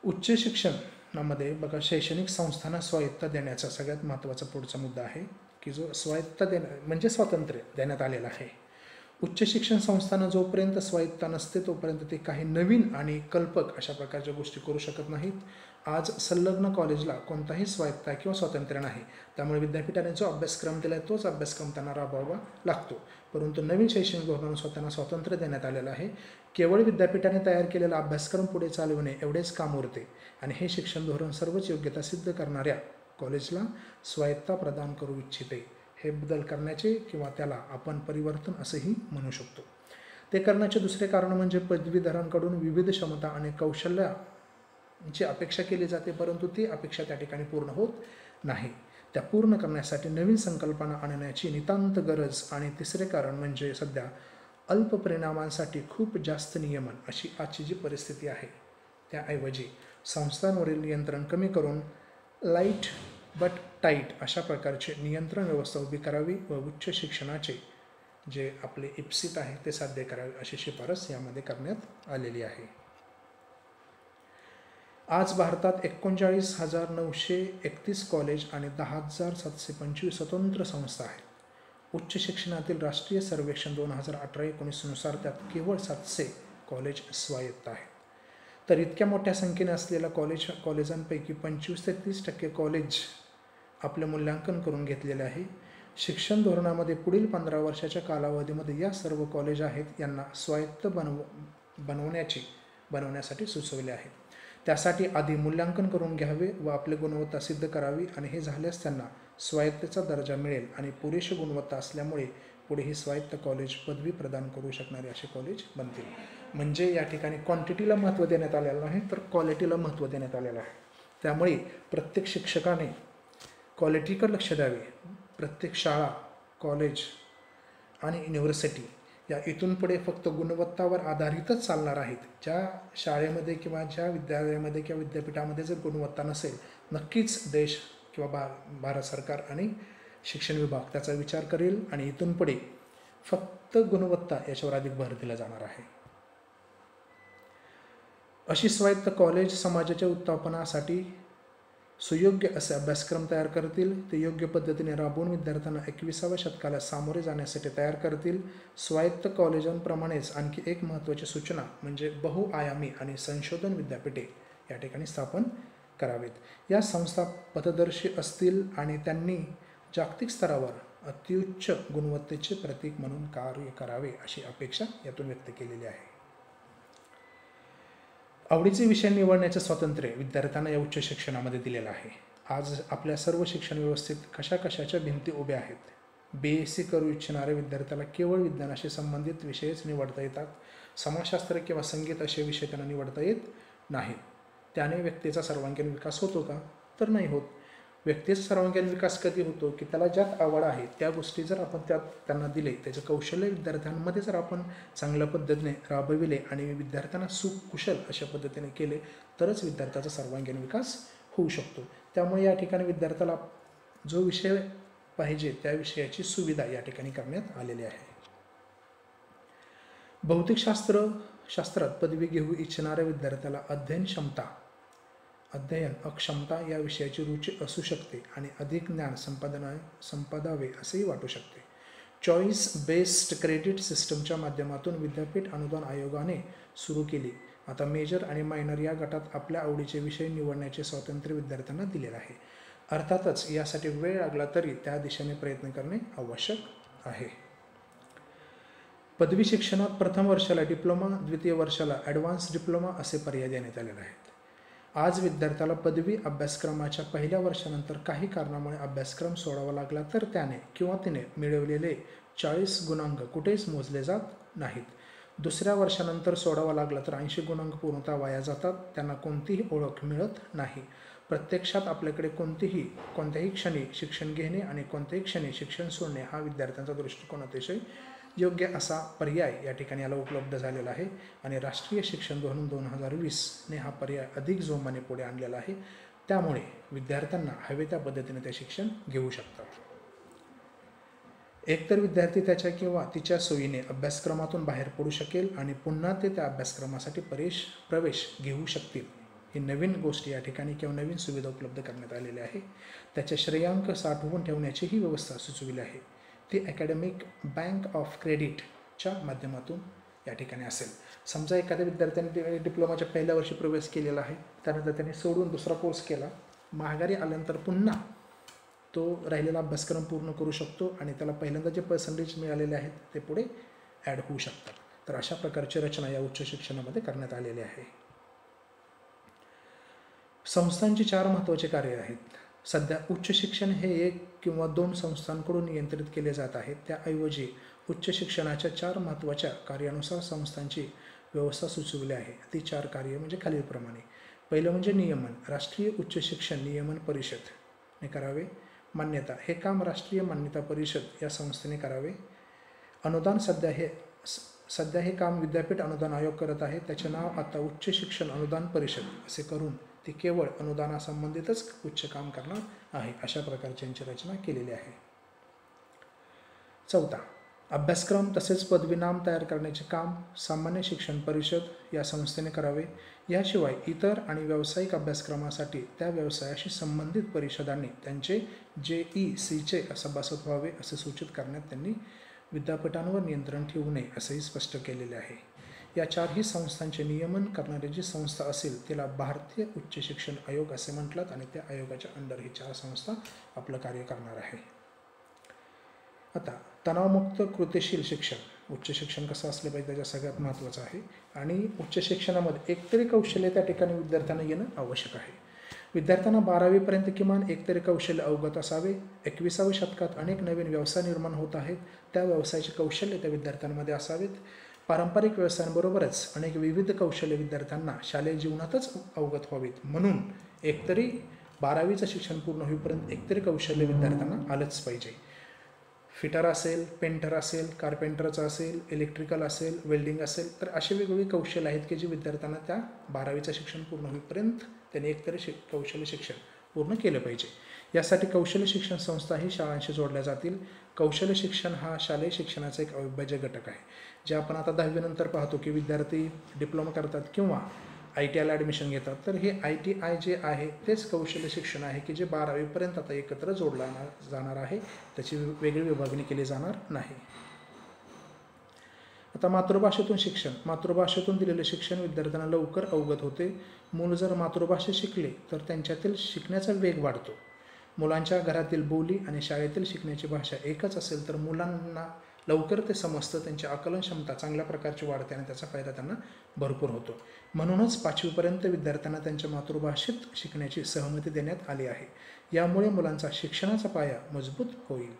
उच्च शिक्षणामध्ये बघा शैक्षणिक संस्थांना स्वायत्तता देण्याचा सगळ्यात महत्त्वाचा पुढचा मुद्दा आहे की जो स्वायत्तता म्हणजे स्वातंत्र्य देण्यात आलेलं आहे. उच्च शिक्षण संस्थांना जोपर्यंत स्वायत्तता नसते तोपर्यंत ते काही नवीन आणि कल्पक अशा प्रकारच्या गोष्टी करू शकत नाहीत. आज संलग्न कॉलेजला कोणताही स्वायत्तता किंवा स्वातंत्र्य नाही. त्यामुळे विद्यापीठाने जो अभ्यासक्रम दिला आहे तोच अभ्यासक्रम त्यांना राबवावा लागतो. परंतु नवीन शैक्षणिक धोरणानुसार त्यांना स्वातंत्र्य देण्यात आलेलं आहे. केवळ विद्यापीठाने तयार केलेला अभ्यासक्रम पुढे चालवणे एवढेच काम उरते आणि हे शिक्षण धोरण सर्वच योग्यता सिद्ध करणाऱ्या कॉलेजला स्वायत्तता प्रदान करू इच्छिते. हे बदल करण्याचे किंवा त्याला आपण परिवर्तन असंही म्हणू शकतो. ते करण्याचे दुसरे कारण म्हणजे पदवीधरांकडून विविध क्षमता आणि कौशल्याची अपेक्षा केली जाते परंतु ती अपेक्षा त्या ठिकाणी पूर्ण होत नाही. त्या पूर्ण करण्यासाठी नवीन संकल्पना आणण्याची नितांत गरज. आणि तिसरे कारण म्हणजे सध्या अल्प परिणामांसाठी खूप जास्त नियमन अशी आजची जी परिस्थिती आहे त्याऐवजी संस्थांवरील नियंत्रण कमी करून लाईट बट टाईट अशा प्रकारचे नियंत्रण व्यवस्था उभी करावी व उच्च शिक्षणाचे जे आपले इप्सित आहे ते साध्य करावे अशी शिफारस यामध्ये करण्यात आलेली आहे. आज भारतात 39,931 कॉलेज आणि 10,725 स्वतंत्र संस्था आहेत. उच्च शिक्षणातील राष्ट्रीय सर्वेक्षण 2018-19 नुसार त्यात केवळ 700 कॉलेज स्वायत्त आहेत. तर इतक्या मोठ्या संख्येने असलेल्या कॉलेजांपैकी 25 ते 30% कॉलेज आपले मूल्यांकन करून घेतलेले आहे. शिक्षण धोरणामध्ये पुढील 15 वर्षाच्या कालावधीमध्ये या सर्व कॉलेज आहेत यांना स्वायत्त बनवण्यासाठी सुचवले आहे. त्यासाठी आधी मूल्यांकन करून घ्यावे व आपली गुणवत्ता सिद्ध करावी आणि हे झाल्यास त्यांना स्वायत्तेचा दर्जा मिळेल आणि पुरेशी गुणवत्ता असल्यामुळे पुढे ही स्वायत्त कॉलेज पदवी प्रदान करू शकणारे असे कॉलेज बनतील. म्हणजे या ठिकाणी क्वांटिटीला महत्त्व देण्यात आलेलं नाही तर क्वालिटीला महत्त्व देण्यात आलेलं आहे. त्यामुळे प्रत्येक शिक्षकाने क्वालिटीकडे लक्ष द्यावे. प्रत्येक शाळा, कॉलेज आणि युनिव्हर्सिटी या इथून पुढे फक्त गुणवत्तावर आधारितच चालणार आहेत. ज्या शाळेमध्ये किंवा ज्या विद्यालयामध्ये किंवा विद्यापीठामध्ये जर गुणवत्ता नसेल नक्कीच देश किंवा भारत सरकार आणि शिक्षण विभाग त्याचा विचार करेल आणि इथून पुढे फक्त गुणवत्ता याच्यावर अधिक भर दिला जाणार आहे. अशी स्वायत्त कॉलेज समाजाच्या उत्थापनासाठी सुयोग्य असे अभ्यासक्रम तयार करतील. ते योग्य पद्धतीने राबवून विद्यार्थ्यांना 21व्या शतकाला सामोरे जाण्यासाठी तयार करतील. स्वायत्त कॉलेजांप्रमाणेच आणखी एक महत्त्वाची सूचना म्हणजे बहुआयामी आणि संशोधन विद्यापीठे या ठिकाणी स्थापन करावेत. या संस्था पथदर्शी असतील आणि त्यांनी जागतिक स्तरावर अत्युच्च गुणवत्तेचे प्रतीक म्हणून कार्य करावे अशी अपेक्षा यातून व्यक्त केलेली आहे. आवडीचे विषय निवडण्याचे स्वातंत्र्य विद्यार्थ्यांना या उच्च शिक्षणामध्ये दिलेलं आहे. आज आपल्या सर्व शिक्षण व्यवस्थेत कशाच्या भिंती उभ्या आहेत. BSc करू इच्छिणाऱ्या विद्यार्थ्याला केवळ विज्ञानाशी संबंधित विषयच निवडता येतात. समाजशास्त्र किंवा संगीत असे विषय त्यांना निवडता येत नाहीत. त्याने व्यक्तीचा सर्वांगीण विकास होतो का? तर नाही होत. व्यक्तीचा सर्वांगीण विकास कधी होतो की त्याला ज्यात आवड आहे त्या गोष्टी जर आपण त्यांना दिले, त्याचे कौशल्य विद्यार्थ्यांमध्ये जर आपण चांगल्या पद्धतीने राबविले आणि विद्यार्थ्यांना सुकुशल अशा पद्धतीने केले तरच विद्यार्थ्याचा सर्वांगीण विकास होऊ शकतो. त्यामुळे या ठिकाणी विद्यार्थ्याला जो विषय पाहिजे त्या विषयाची सुविधा या ठिकाणी करण्यात आलेली आहे. भौतिक शास्त्रात पदवी घेऊ इच्छिणाऱ्या विद्यार्थ्याला अध्ययन अक्षमता या विषयाची रुची असू शकते आणि अधिक ज्ञान संपादावे असेही वाटू शकते. चॉईस बेस्ड क्रेडिट सिस्टमच्या माध्यमातून विद्यापीठ अनुदान आयोगाने सुरू केली. आता मेजर आणि मायनर या गटात आपल्या आवडीचे विषय निवडण्याचे स्वातंत्र्य विद्यार्थ्यांना दिलेले आहे. अर्थातच यासाठी वेळ लागला तरी त्या दिशेने प्रयत्न करणे आवश्यक आहे. पदवी शिक्षणात प्रथम वर्षाला डिप्लोमा, द्वितीय वर्षाला ॲडव्हान्स डिप्लोमा असे पर्याय देण्यात आलेले आहेत. आज विद्यार्थ्याला पदवी अभ्यासक्रमाच्या पहिल्या वर्षानंतर काही कारणामुळे अभ्यासक्रम सोडावा लागला तर त्याने किंवा तिने मिळवलेले 40 गुणांक कुठेच मोजले जात नाहीत. दुसऱ्या वर्षानंतर सोडावा लागला तर 80 गुणांक पूर्णतः वाया जातात. त्यांना कोणतीही ओळख मिळत नाही. प्रत्यक्षात आपल्याकडे कोणत्याही क्षणी शिक्षण घेणे आणि कोणत्याही क्षणी शिक्षण सोडणे हा विद्यार्थ्यांचा दृष्टिकोन अतिशय योग्य असा पर्याय या ठिकाणी याला उपलब्ध झालेला आहे आणि राष्ट्रीय शिक्षण धोरण 2020ने हा पर्याय अधिक जोमाने पुढे आणलेला आहे. त्यामुळे विद्यार्थ्यांना हवे त्या पद्धतीने ते शिक्षण घेऊ शकतात. एकतर विद्यार्थी त्याच्या किंवा तिच्या सोयीने अभ्यासक्रमातून बाहेर पडू शकेल आणि पुन्हा ते त्या अभ्यासक्रमासाठी प्रवेश घेऊ शकतील. ही नवीन गोष्ट या ठिकाणी किंवा नवीन सुविधा उपलब्ध करण्यात आलेली आहे. त्याचे श्रेयांक साठवून ठेवण्याची ही व्यवस्था सुचविली आहे. ती अकॅडमिक बँक ऑफ क्रेडिटच्या माध्यमातून या ठिकाणी असेल. समजा एखाद्या विद्यार्थ्याने डिप्लोमाच्या पहिल्या वर्षी प्रवेश केलेला आहे, त्यानंतर त्याने सोडून दुसरा कोर्स केला, माघारी आल्यानंतर पुन्हा तो राहिलेला अभ्यासक्रम पूर्ण करू शकतो आणि त्याला पहिल्यांदा जे पर्सेंटेज मिळालेले आहेत ते पुढे ॲड होऊ शकतात. तर अशा प्रकारची रचना या उच्च शिक्षणामध्ये करण्यात आलेली आहे. संस्थांची 4 महत्त्वाचे कार्य आहेत. सध्या उच्च शिक्षण हे 1 किंवा 2 संस्थांकडून नियंत्रित केले जात आहे. त्याऐवजी उच्च शिक्षणाच्या 4 महत्त्वाच्या कार्यानुसार संस्थांची व्यवस्था सुचवली आहे. ती 4 कार्य म्हणजे खालीलप्रमाणे. पहिलं म्हणजे नियमन. राष्ट्रीय उच्च शिक्षण नियमन परिषदने करावे. मान्यता. हे काम राष्ट्रीय मान्यता परिषद या संस्थेने करावे. अनुदान. सध्या हे काम विद्यापीठ अनुदान आयोग करत आहे. त्याचे नाव आता उच्च शिक्षण अनुदान परिषद असे करून ती केवळ अनुदानासंबंधितच उच्च काम करणार आहे. अशा प्रकारची यांची रचना केलेली आहे. 4. अभ्यासक्रम तसेच पदवीनाम तयार करण्याचे काम सामान्य शिक्षण परिषद या संस्थेने करावे. याशिवाय इतर आणि व्यावसायिक अभ्यासक्रमासाठी त्या व्यवसायाशी संबंधित परिषदांनी त्यांचे JECचे सभासद व्हावे असे सूचित करण्यात त्यांनी विद्यापीठांवर नियंत्रण ठेवू नये असेही स्पष्ट केलेले आहे. या 4ही संस्थांचे नियमन करणारी जी संस्था असेल तिला भारतीय उच्च शिक्षण आयोग असे म्हटलात आणि त्या आयोगाच्या अंडर ही 4 संस्था आपलं कार्य करणार आहे. आता तणावमुक्त कृतीशील शिक्षण. उच्च शिक्षण कसं असलं पाहिजे त्याच्या सगळ्यात महत्त्वाचं आहे आणि उच्च शिक्षणामध्ये एकतरी कौशल्य त्या ठिकाणी विद्यार्थ्यांना येणं आवश्यक आहे. विद्यार्थ्यांना 12वीपर्यंत किमान एकतरी कौशल्य अवगत असावे. 21व्या शतकात अनेक नवीन व्यवसाय निर्माण होत आहेत. त्या व्यवसायाचे कौशल्य त्या विद्यार्थ्यांमध्ये असावेत. पारंपरिक व्यवसायांबरोबरच अनेक विविध कौशल्य विद्यार्थ्यांना शालेय जीवनातच अवगत व्हावीत. म्हणून एकतरी 12वीचं शिक्षण पूर्ण होईपर्यंत एकतरी कौशल्य विद्यार्थ्यांना आलंच पाहिजे. फिटर असेल, पेंटर असेल, कार्पेंटरचं असेल, इलेक्ट्रिकल असेल, वेल्डिंग असेल, तर असे वेगवेगळे कौशल्य आहेत की जे विद्यार्थ्यांना त्या 12वीचं शिक्षण पूर्ण होईपर्यंत त्यांनी एकतरी कौशल्य शिक्षण पूर्ण केलं पाहिजे. यासाठी कौशल्य शिक्षण संस्थाही शाळांशी जोडल्या जातील. कौशल्य शिक्षण हा शालेय शिक्षणाचा एक अविभाज्य घटक आहे. जे आपण आता 10वी नंतर पाहतो की विद्यार्थी डिप्लोमा करतात किंवा ITIला ॲडमिशन घेतात, तर हे ITI जे आहे तेच कौशल्य शिक्षण आहे की जे 12वीपर्यंत आता एकत्र जोडला जाणार आहे. त्याची वेगळी विभागणी केली जाणार नाही. आता मातृभाषेतून शिक्षण. मातृभाषेतून दिलेले शिक्षण विद्यार्थ्यांना लवकर अवगत होते. मूल जर मातृभाषेत शिकले तर त्यांच्यातील शिकण्याचा वेग वाढतो. मुलांच्या घरातील बोली आणि शाळेतील शिकण्याची भाषा एकच असेल तर मुलांना लवकर ते समजतं, त्यांची आकलन क्षमता चांगल्या प्रकारची वाढते आणि त्याचा फायदा त्यांना भरपूर होतो. म्हणूनच 5वीपर्यंत विद्यार्थ्यांना त्यांच्या मातृभाषेत शिकण्याची सहमती देण्यात आली आहे. यामुळे मुलांचा शिक्षणाचा पाया मजबूत होईल.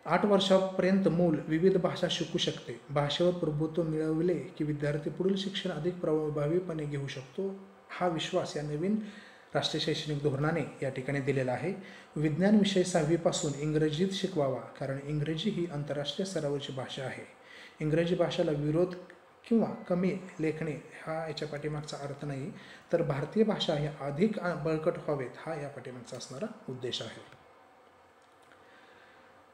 8 वर्षापर्यंत मूल विविध भाषा शिकू शकते. भाषेवर प्रभुत्व मिळवले की विद्यार्थी पुढील शिक्षण अधिक प्रभावीपणे घेऊ शकतो. हा विश्वास या नवीन राष्ट्रीय शैक्षणिक धोरणाने या ठिकाणी दिलेला आहे. विज्ञान विषय 6वीपासून इंग्रजीत शिकवावा, कारण इंग्रजी ही आंतरराष्ट्रीय स्तरावरची भाषा आहे. इंग्रजी भाषेला विरोध किंवा कमी लेखणे हा याच्या पाठीमागचा अर्थ नाही, तर भारतीय भाषा हे अधिक बळकट व्हावेत हा या पाठीमागचा असणारा उद्देश आहे.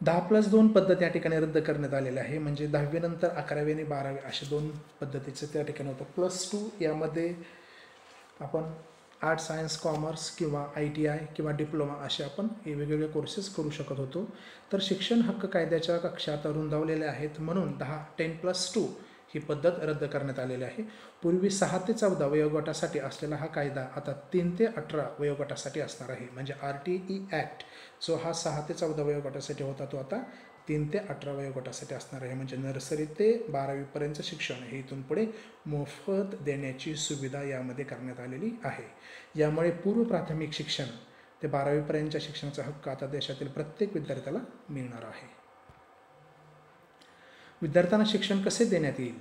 10+2 पद्धत या ठिकाणी रद्द करण्यात आलेली आहे. म्हणजे 10वी नंतर 11वी आणि 12वी अशा 2 पद्धतीचं त्या ठिकाणी होतं. +2 यामध्ये आपण आर्ट्स, सायन्स, कॉमर्स किंवा ITI किंवा डिप्लोमा असे आपण हे वेगवेगळे कोर्सेस करू शकत होतो. तर शिक्षण हक्क कायद्याच्या कक्षा आता रुंदावलेल्या आहेत, म्हणून 10+2 ही पद्धत रद्द करण्यात आलेली आहे. पूर्वी 6 ते 14 वयोगटासाठी असलेला हा कायदा आता 3 ते 18 वयोगटासाठी असणार आहे. म्हणजे RTE ॲक्ट जो हा 6 ते 14 वयोगटासाठी होता तो आता 3 ते 18 वयोगटासाठी असणार आहे. म्हणजे नर्सरी ते 12वीपर्यंतचं शिक्षण हे इथून पुढे मोफत देण्याची सुविधा यामध्ये करण्यात आलेली आहे. यामुळे पूर्व प्राथमिक शिक्षण ते 12वीपर्यंतच्या शिक्षणाचा हक्क आता देशातील प्रत्येक विद्यार्थ्याला मिळणार आहे. विद्यार्थ्यांना शिक्षण कसे देण्यात येईल?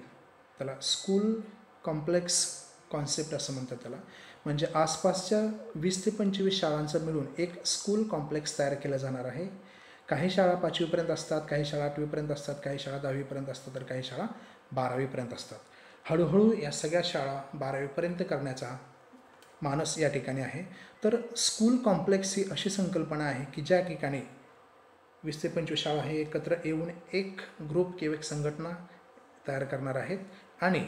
त्याला स्कूल कॉम्प्लेक्स कॉन्सेप्ट असं म्हणतात त्याला. म्हणजे आसपासच्या 20 ते 25 शाळांचं मिळून एक स्कूल कॉम्प्लेक्स तयार केलं जाणार आहे. काही शाळा 5वीपर्यंत असतात, काही शाळा 8वीपर्यंत असतात, काही शाळा 10वीपर्यंत असतात, तर काही शाळा 12वीपर्यंत असतात. हळूहळू या सगळ्या शाळा 12वीपर्यंत करण्याचा मानस या ठिकाणी आहे. तर स्कूल कॉम्प्लेक्स ही अशी संकल्पना आहे की ज्या ठिकाणी 20 ते 25 शाळा हे एकत्र येऊन एक ग्रुप किंवा एक संघटना तयार करणार आहेत आणि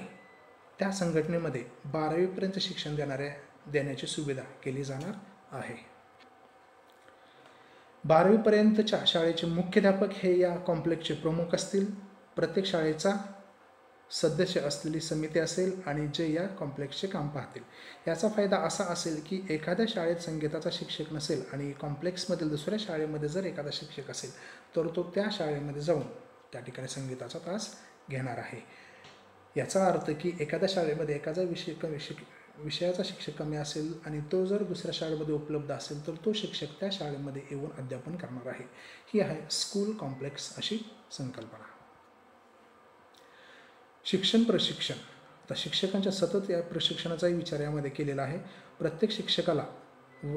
त्या संघटनेमध्ये 12वीपर्यंत शिक्षण देण्याची सुविधा केली जाणार आहे. 12वीपर्यंतच्या शाळेचे मुख्याध्यापक हे या कॉम्प्लेक्सचे प्रमुख असतील. प्रत्येक शाळेचा सदस्य असलेली समिती असेल आणि जे या कॉम्प्लेक्सचे काम पाहतील. याचा फायदा असा असेल की एखाद्या शाळेत संगीताचा शिक्षक नसेल आणि कॉम्प्लेक्समधील दुसऱ्या शाळेमध्ये जर एखादा शिक्षक असेल तर तो त्या शाळेमध्ये जाऊन त्या ठिकाणी संगीताचा तास घेणार आहे. याचा अर्थ की एखाद्या शाळेमध्ये एखादा विषयाचा शिक्षक कमी असेल आणि तो जर दुसऱ्या शाळेमध्ये उपलब्ध असेल तर तो शिक्षक त्या शाळेमध्ये येऊन अध्यापन करणार आहे. ही आहे स्कूल कॉम्प्लेक्स अशी संकल्पना. शिक्षण प्रशिक्षण. तर शिक्षकांच्या सतत या प्रशिक्षणाचाही विचार यामध्ये केलेला आहे. प्रत्येक शिक्षकाला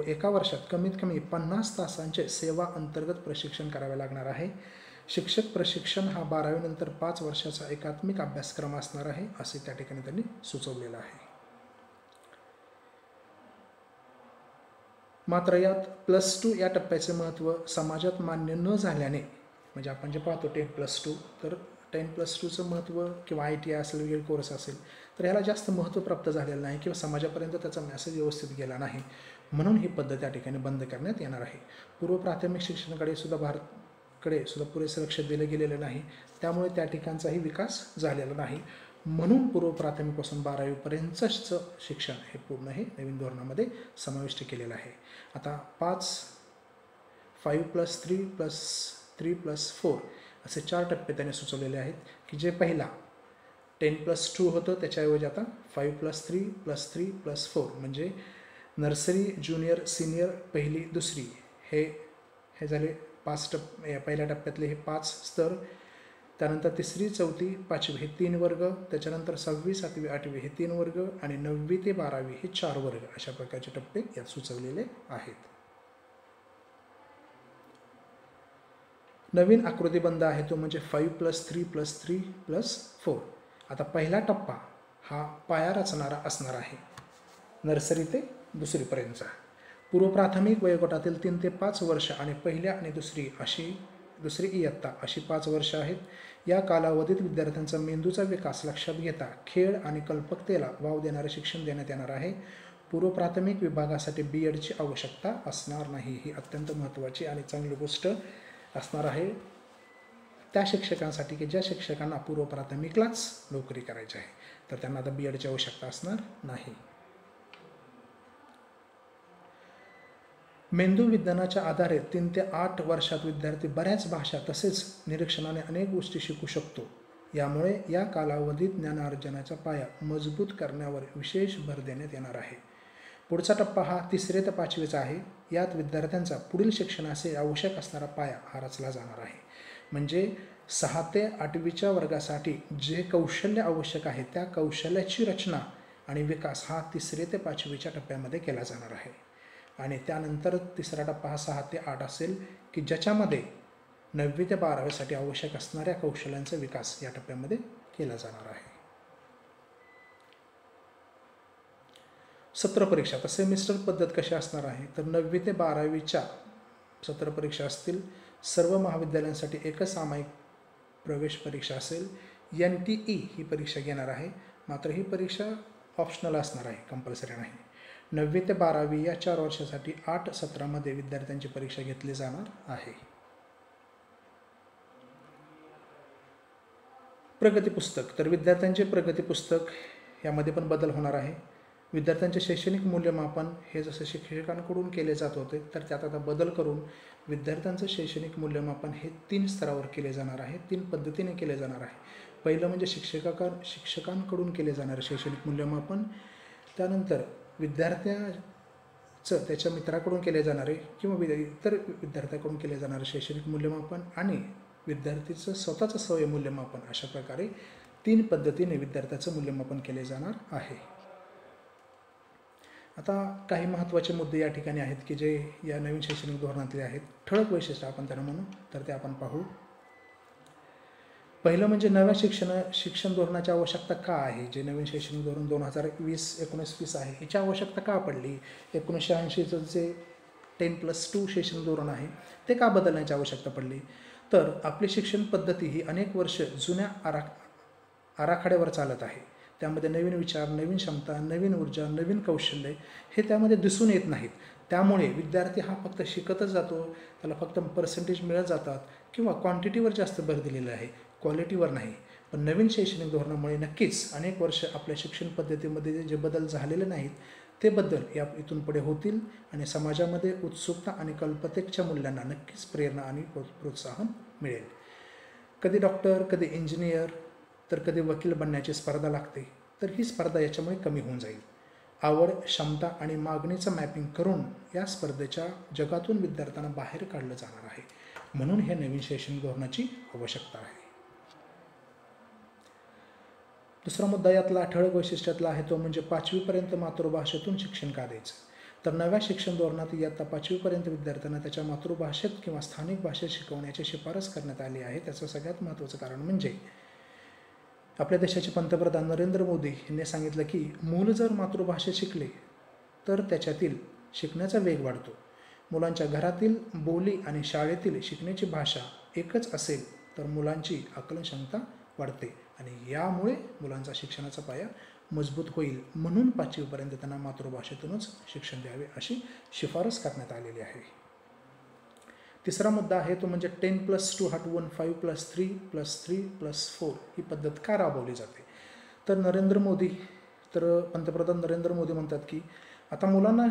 एका वर्षात कमीत कमी 50 तासांचे सेवा अंतर्गत प्रशिक्षण करावे लागणार आहे. शिक्षक प्रशिक्षण हा 12वी नंतर 5 वर्षाचा एकात्मिक अभ्यासक्रम असणार आहे असे त्या ठिकाणी त्यांनी सुचवलेलं आहे. मात्र यात +2 या टप्प्याचे महत्त्व समाजात मान्य न झाल्याने, म्हणजे आपण जे पाहतो 10+2, तर 10+2चं महत्त्व किंवा ITI असेल, वेगळे कोर्स असेल, तर याला जास्त महत्त्व प्राप्त झालेलं नाही किंवा समाजापर्यंत त्याचा मेसेज व्यवस्थित गेला नाही, म्हणून ही पद्धत या ठिकाणी बंद करण्यात येणार आहे. पूर्व प्राथमिक शिक्षणाकडे सुद्धा पुरेसे लक्ष दिलं गेलेलं नाही, त्यामुळे त्या ठिकाणचाही विकास झालेला नाही. म्हणून पूर्व प्राथमिकपासून 12वीपर्यंतचं शिक्षण हे पूर्ण हे नवीन धोरणामध्ये समाविष्ट केलेलं आहे. आता 5+3+3+4 असे 4 टप्पे त्याने सुचवलेले आहेत की जे पहिला 10+2 होतं त्याच्याऐवजी आता 5+3+3+4 म्हणजे नर्सरी, ज्युनियर, सिनियर, पहिली, दुसरी हे झाले 5 टप्पे. पहिल्या टप्प्यातले हे 5 स्तर. त्यानंतर 3री, 4थी, 5वी हे 3 वर्ग. त्याच्यानंतर 6वी, 7वी, 8वी हे 3 वर्ग आणि 9वी ते 12वी हे 4 वर्ग. अशा प्रकारचे टप्पे यात सुचवलेले आहेत. नवीन आकृतीबंध आहे तो म्हणजे 5+3+3+4. आता पहिला टप्पा हा पाया रचणारा असणार आहे नर्सरी ते 2रीपर्यंतचा. पूर्व प्राथमिक वयोगटातील 3 ते 5 वर्ष आणि पहिल्या आणि दुसरी इयत्ता अशी 5 वर्ष आहेत. या कालावधीत विद्यार्थ्यांचा मेंदूचा विकास लक्षात घेता खेळ आणि कल्पकतेला वाव देणारे शिक्षण देण्यात येणार आहे. पूर्व प्राथमिक विभागासाठी BEdची आवश्यकता असणार नाही. ही अत्यंत महत्त्वाची आणि चांगली गोष्ट असणार आहे. त्या शिक्षकांसाठी की ज्या शिक्षकांना पूर्व प्राथमिकलाच नोकरी करायची आहे, तर त्यांना आता BEdची आवश्यकता असणार नाही. मेंदू विज्ञानाच्या आधारे 3 ते 8 वर्षात विद्यार्थी बऱ्याच भाषा तसेच निरीक्षणाने अनेक गोष्टी शिकू शकतो. यामुळे या कालावधीत ज्ञानार्जनाचा पाया मजबूत करण्यावर विशेष भर देण्यात येणार आहे. पुढचा टप्पा हा 3रे ते 5वीचा आहे. यात विद्यार्थ्यांचा पुढील शिक्षणाचे आवश्यक असणारा पाया हा रचला जाणार आहे. म्हणजे 6 ते 8वीच्या वर्गासाठी जे कौशल्य आवश्यक आहे त्या कौशल्याची रचना आणि विकास हा 3रे ते 5वीच्या टप्प्यामध्ये केला जाणार आहे. आणि त्यानंतर 3रा टप्पा हा 6 ते 8 असेल की ज्याच्यामध्ये 9वी ते 12वीसाठी आवश्यक असणाऱ्या कौशल्यांचा विकास या टप्प्यामध्ये केला जाणार आहे. सत्र परीक्षा तर सेमिस्टर पद्धत कशी असणार आहे, तर 9वी ते 12वीच्या सत्र परीक्षा असतील. सर्व महाविद्यालयांसाठी एकच सामायिक प्रवेश परीक्षा असेल. NTE ही परीक्षा घेणार आहे, मात्र ही परीक्षा ऑप्शनल असणार आहे, कंपल्सरी नाही. 9वी ते 12वी या 4 वर्षासाठी 8 सत्रामध्ये विद्यार्थ्यांची परीक्षा घेतली जाणार आहे. प्रगती पुस्तक तर विद्यार्थ्यांचे प्रगती पुस्तक यामध्ये पण बदल होणार आहे. विद्यार्थ्यांचे शैक्षणिक मूल्यमापन हे जसं शिक्षकांकडून केले जात होते, तर त्यात आता बदल करून विद्यार्थ्यांचं शैक्षणिक मूल्यमापन हे 3 स्तरावर केले जाणार आहे, 3 पद्धतीने केले जाणार आहे. पहिलं म्हणजे शिक्षकांकडून केले जाणारे शैक्षणिक मूल्यमापन, त्यानंतर विद्यार्थ्याचं त्याच्या मित्राकडून केले जाणारे किंवा इतर विद्यार्थ्याकडून केले जाणारे शैक्षणिक मूल्यमापन आणि विद्यार्थीचं स्वतःचं स्वयं मूल्यमापन, अशा प्रकारे 3 पद्धतीने विद्यार्थ्याचं मूल्यमापन केले जाणार आहे. आता काही महत्त्वाचे मुद्दे या ठिकाणी आहेत की जे या नवीन शैक्षणिक धोरणातले आहेत. ठळक वैशिष्ट्य आपण त्यांना म्हणू, तर ते आपण पाहू. पहिलं म्हणजे नव्या शिक्षण धोरणाची आवश्यकता का आहे. जे नवीन शैक्षणिक धोरण 2019-20 आहे, याची आवश्यकता का पडली. 1980चं जे 10+2 शैक्षणिक धोरण आहे ते का बदलण्याची आवश्यकता पडली. तर आपली शिक्षण पद्धती ही अनेक वर्ष जुन्या आराखड्यावर चालत आहे. त्यामध्ये नवीन विचार, नवीन क्षमता, नवीन ऊर्जा, नवीन कौशल्य हे त्यामध्ये दिसून येत नाहीत. त्यामुळे विद्यार्थी हा फक्त शिकतच जातो, त्याला फक्त पर्सेंटेज मिळत जातात किंवा क्वांटिटीवर जास्त भर दिलेला आहे, क्वालिटीवर नाही. पण नवीन शैक्षणिक धोरणामुळे नक्कीच अनेक वर्ष आपल्या शिक्षण पद्धतीमध्ये जे बदल झालेले नाहीत ते बदल इथून पुढे होतील आणि समाजामध्ये उत्सुकता आणि कल्पकतेच्या मूल्यांना नक्कीच प्रेरणा आणि प्रोत्साहन मिळेल. कधी डॉक्टर, कधी इंजिनियर, तर कधी वकील बनण्याची स्पर्धा लागते, तर ही स्पर्धा याच्यामुळे कमी होऊन जाईल. आवड, क्षमता आणि मागणीचं मॅपिंग करून या स्पर्धेच्या जगातून विद्यार्थ्यांना बाहेर काढलं जाणार आहे. म्हणून हे नवीन शैक्षणिक धोरणाची आवश्यकता आहे. दुसरा मुद्दा यातला ठळक वैशिष्ट्यातला आहे तो म्हणजे 5वीपर्यंत मातृभाषेतून शिक्षण का द्यायचं. तर नव्या शिक्षण धोरणात इयत्ता 5वीपर्यंत विद्यार्थ्यांना त्याच्या मातृभाषेत किंवा स्थानिक भाषेत शिकवण्याची शिफारस करण्यात आली आहे. त्याचं सगळ्यात महत्त्वाचं कारण म्हणजे आपल्या देशाचे पंतप्रधान नरेंद्र मोदी यांनी सांगितलं की मूल जर मातृभाषेत शिकले तर त्याच्यातील शिकण्याचा वेग वाढतो. मुलांच्या घरातील बोली आणि शाळेतील शिकण्याची भाषा एकच असेल तर मुलांची आकलन क्षमता वाढते आणि यामुळे मुलांचा शिक्षणाचा पाया मजबूत होईल. म्हणून 5वीपर्यंत त्यांना मातृभाषेतूनच शिक्षण द्यावे अशी शिफारस करण्यात आलेली आहे. तिसरा मुद्दा आहे तो म्हणजे 10+2 हटवून 5+3+3+4 ही पद्धत का राबवली जाते. तर पंतप्रधान नरेंद्र मोदी म्हणतात की आता मुलांना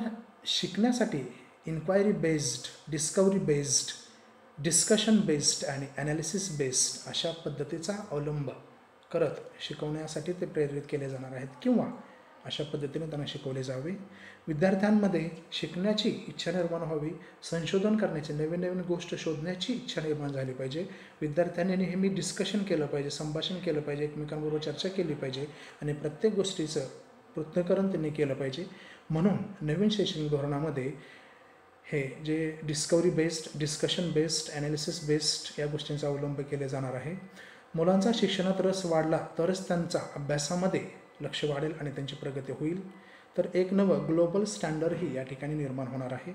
शिकण्यासाठी inquiry based, discovery based, discussion based आणि ॲनालिसिस बेस्ड अशा पद्धतीचा अवलंब करत शिकवण्यासाठी ते प्रेरित केले जाणार आहेत किंवा अशा पद्धतीने त्यांना शिकवले जावे. विद्यार्थ्यांमध्ये शिकण्याची इच्छा निर्माण व्हावी, संशोधन करण्याची, नवीन नवीन गोष्ट शोधण्याची इच्छा निर्माण झाली पाहिजे. विद्यार्थ्यांनी नेहमी डिस्कशन केलं पाहिजे, संभाषण केलं पाहिजे, एकमेकांबरोबर चर्चा केली पाहिजे आणि प्रत्येक गोष्टीचं पृथक्करण त्यांनी केलं पाहिजे. म्हणून नवीन शैक्षणिक धोरणामध्ये हे जे discovery based, discussion based, analysis based या गोष्टींचा अवलंब केले जाणार आहे. मुलांचा शिक्षणात रस वाढला तरच त्यांचा अभ्यासामध्ये लक्ष वाढेल आणि त्यांची प्रगती होईल. तर एक नवं ग्लोबल स्टँडर्डही या ठिकाणी निर्माण होणार आहे.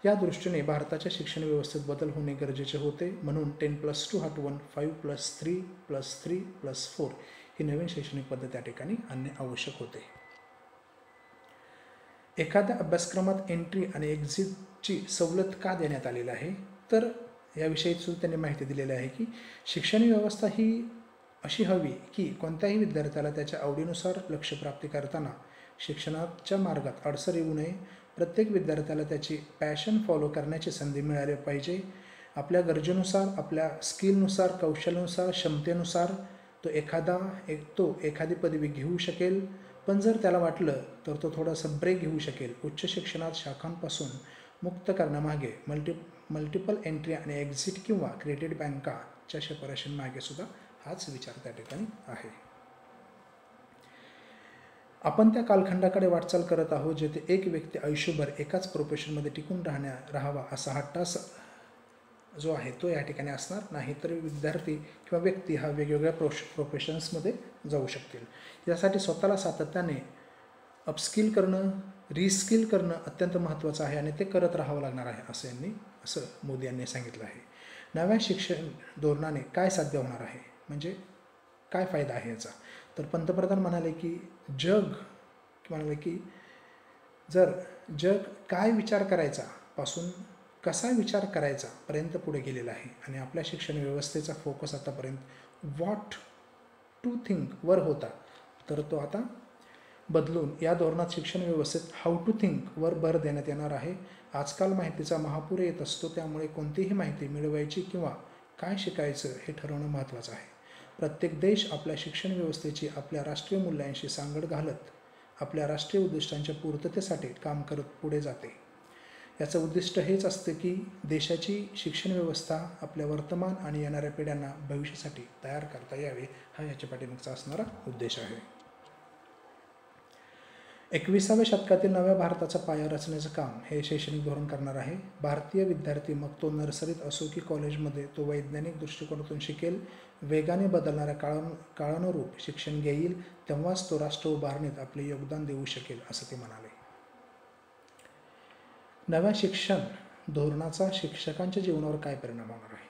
या दृष्टीने भारताच्या शिक्षण व्यवस्थेत बदल होणे गरजेचे होते. म्हणून 10+2 हटवून 5+3+3+4 ही नवीन शैक्षणिक पद्धत या ठिकाणी आणणे आवश्यक होते. एखाद्या अभ्यासक्रमात एंट्री आणि एक्झिटची सवलत का देण्यात आलेली आहे. तर याविषयी सुद्धा त्यांनी माहिती दिलेली आहे की शिक्षण व्यवस्था ही अशी हवी की कोणत्याही विद्यार्थ्याला त्याच्या आवडीनुसार लक्ष्यप्राप्ती करताना शिक्षणाच्या मार्गात अडसर येऊ नये. प्रत्येक विद्यार्थ्याला त्याची पॅशन फॉलो करण्याची संधी मिळाली पाहिजे. आपल्या गरजेनुसार, आपल्या स्किलनुसार, कौशल्यानुसार, क्षमतेनुसार तो एखादी पदवी घेऊ शकेल. पण जर त्याला वाटलं तर तो थोडासा ब्रेक घेऊ शकेल. उच्च शिक्षणात शाखांपासून मुक्त करण्यामागे मल्टिपल एंट्री आणि एक्झिट किंवा क्रेडिट बँकाच्या शिफारशींमागे सुद्धा हाच विचार त्या ठिकाणी आहे. आपण त्या कालखंडाकडे वाटचाल करत आहोत जेथे एक व्यक्ती आयुष्यभर एकाच प्रोफेशनमध्ये टिकून राहावा असा हट्टास जो आहे तो या ठिकाणी असणार नाही. तर विद्यार्थी किंवा व्यक्ती हा वेगवेगळ्या प्रोफेशन्समध्ये जाऊ शकतील. यासाठी स्वतःला सातत्याने अपस्किल करणं, रिस्किल करणं अत्यंत महत्त्वाचं आहे आणि ते करत राहावं लागणार आहे असं मोदी यांनी सांगितलं आहे. नव्या शिक्षण धोरणाने काय साध्य होणार आहे, म्हणजे काय फायदा आहे याचा? तर पंतप्रधान म्हणाले की जग काय विचार करायचा पासून कसा विचार करायचा पर्यंत पुढे गेलेला आहे आणि आपल्या शिक्षण व्यवस्थेचा फोकस आतापर्यंत व्हॉट टू थिंक वर होता, तर तो आता बदलून या धोरणात शिक्षण व्यवस्थेत हाऊ टू थिंक वर भर देण्यात येणार आहे. आजकाल माहितीचा महापूर येत असतो, त्यामुळे कोणतीही माहिती मिळवायची किंवा काय शिकायचं हे ठरवणं महत्त्वाचं आहे. प्रत्येक देश आपल्या शिक्षण व्यवस्थेची आपल्या राष्ट्रीय मूल्यांशी सांगड घालत आपल्या राष्ट्रीय उद्दिष्टांच्या पूर्ततेसाठी काम करत पुढे जाते. याचं उद्दिष्ट हेच असते की देशाची शिक्षण व्यवस्था आपल्या वर्तमान आणि येणाऱ्या पिढ्यांना भविष्यासाठी तयार करता यावे, हा याच्या पाठीमागचा असणारा उद्देश आहे. 21व्या शतकातील नव्या भारताचा पाया रचण्याचं काम हे शैक्षणिक धोरण करणार आहे. भारतीय विद्यार्थी मग तो नर्सरीत असो की कॉलेजमध्ये तो वैज्ञानिक दृष्टिकोनातून शिकेल. वेगाने बदलणाऱ्या काळानुरूप शिक्षण घेईल, तेव्हाच तो राष्ट्र उभारणीत आपले योगदान देऊ शकेल, असं ते म्हणाले. नव्या शिक्षण धोरणाचा शिक्षकांच्या जीवनावर काय परिणाम होणार आहे?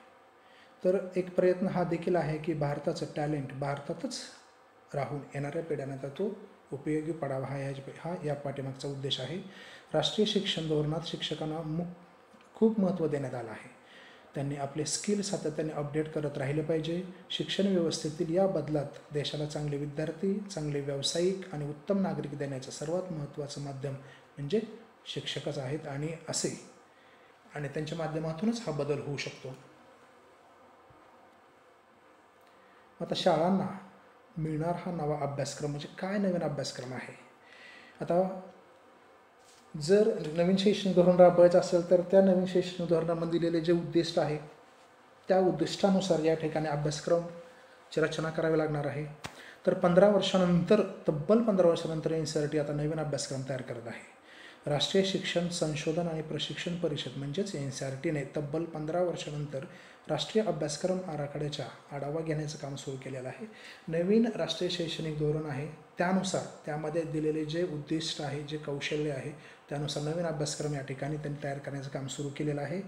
तर एक प्रयत्न हा देखील आहे की भारताचं टॅलेंट भारतातच राहून येणाऱ्या पिढ्यांना तो उपयोगी पडावा, हा या पाठीमागचा उद्देश आहे. राष्ट्रीय शिक्षण धोरणात शिक्षकांना खूप महत्त्व देण्यात आलं आहे. त्यांनी आपले स्किल सातत्याने अपडेट करत राहिले पाहिजे. शिक्षण व्यवस्थेतील या बदलात देशाला चांगले विद्यार्थी, चांगले व्यावसायिक आणि उत्तम नागरिक देण्याचं सर्वात महत्त्वाचं माध्यम म्हणजे शिक्षकच आहेत आणि त्यांच्या माध्यमातूनच हा बदल होऊ शकतो. आता शाळांना मिळणार हा नवा अभ्यासक्रम म्हणजे काय नवीन अभ्यासक्रम आहे? आता जर नवीन शैक्षणिक धोरण राबवायचं असेल तर त्या नवीन शैक्षणिक धोरणामध्ये दिलेले जे उद्दिष्ट आहे त्या उद्दिष्टानुसार या ठिकाणी अभ्यासक्रमची रचना करावी लागणार आहे. तर तब्बल 15 वर्षानंतर NCERT आता नवीन अभ्यासक्रम तयार करत आहे. राष्ट्रीय शिक्षण संशोधन आणि प्रशिक्षण परिषद म्हणजेच NCERTने तब्बल 15 वर्षानंतर राष्ट्रीय अभ्यासक्रम आराखड्याचा आढावा घेण्याचं काम सुरू केलेलं आहे. नवीन राष्ट्रीय शैक्षणिक धोरण आहे, त्यानुसार त्यामध्ये दिलेले जे उद्दिष्ट आहे, जे कौशल्य आहे, त्यानुसार नवीन अभ्यासक्रम या ठिकाणी त्यांनी तयार करण्याचं काम सुरू केलेलं आहे.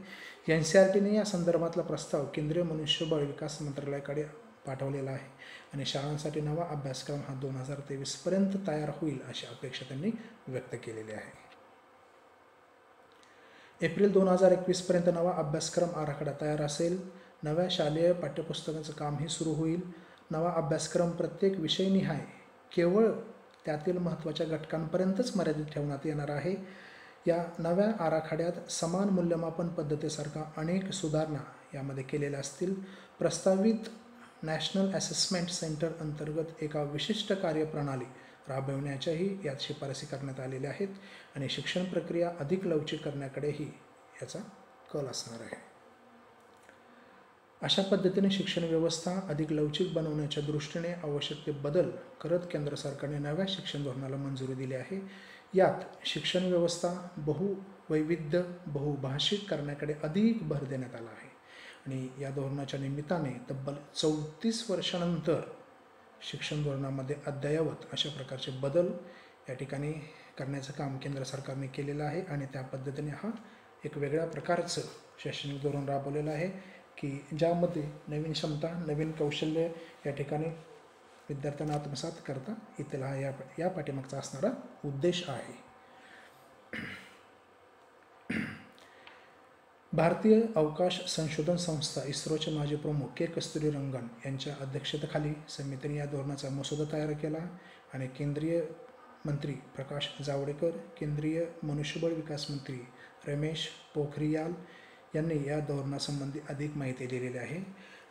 NCERTने या संदर्भातला प्रस्ताव केंद्रीय मनुष्यबळ विकास मंत्रालयाकडे पाठवलेला आहे आणि शाळांसाठी नवा अभ्यासक्रम हा 2023पर्यंत तयार होईल अशी अपेक्षा त्यांनी व्यक्त केलेली आहे. एप्रिल 2021पर्यंत नवा अभ्यासक्रम आराखडा तयार असेल. नव्या शालेय पाठ्यपुस्तकांचं कामही सुरू होईल. नवा अभ्यासक्रम प्रत्येक विषयनिहाय केवळ त्यातील महत्त्वाच्या घटकांपर्यंतच मर्यादित ठेवण्यात येणार आहे. या नव्या आराखड्यात समान मूल्यमापन पद्धतीसारखा अनेक सुधारणा यामध्ये केलेल्या असतील. प्रस्तावित नॅशनल असेसमेंट सेंटर अंतर्गत एका विशिष्ट कार्यप्रणाली राबविण्याच्याही यात शिफारसी करण्यात आलेल्या आहेत आणि शिक्षण प्रक्रिया अधिक लवचिक करण्याकडेही याचा कल असणार आहे. अशा पद्धतीने शिक्षण व्यवस्था अधिक लवचिक बनवण्याच्या दृष्टीने आवश्यक ते बदल करत केंद्र सरकारने नव्या शिक्षण धोरणाला मंजुरी दिली आहे. यात शिक्षण व्यवस्था बहुवैविध्य, बहुभाषिक करण्याकडे अधिक भर देण्यात आला आहे आणि या धोरणाच्या निमित्ताने तब्बल 34 वर्षानंतर शिक्षण धोरणामध्ये अद्ययावत अशा प्रकारचे बदल या ठिकाणी करण्याचं काम केंद्र सरकारने केलेलं आहे आणि त्या पद्धतीने हा एक वेगळ्या प्रकारचं शैक्षणिक धोरण राबवलेलं आहे की ज्यामध्ये नवीन क्षमता, नवीन कौशल्य या ठिकाणी विद्यार्थ्यांना आत्मसात करता येतील, हा या पाठीमागचा असणारा उद्देश आहे. भारतीय अवकाश संशोधन संस्था इस्रोचे माजी प्रमुख के कस्तुरी रंगन यांच्या अध्यक्षतेखाली समितीने या धोरणाचा मसुदा तयार केला आणि केंद्रीय मंत्री प्रकाश जावडेकर, केंद्रीय मनुष्यबळ विकास मंत्री रमेश पोखरियाल यांनी या धोरणासंबंधी अधिक माहिती दिलेली आहे.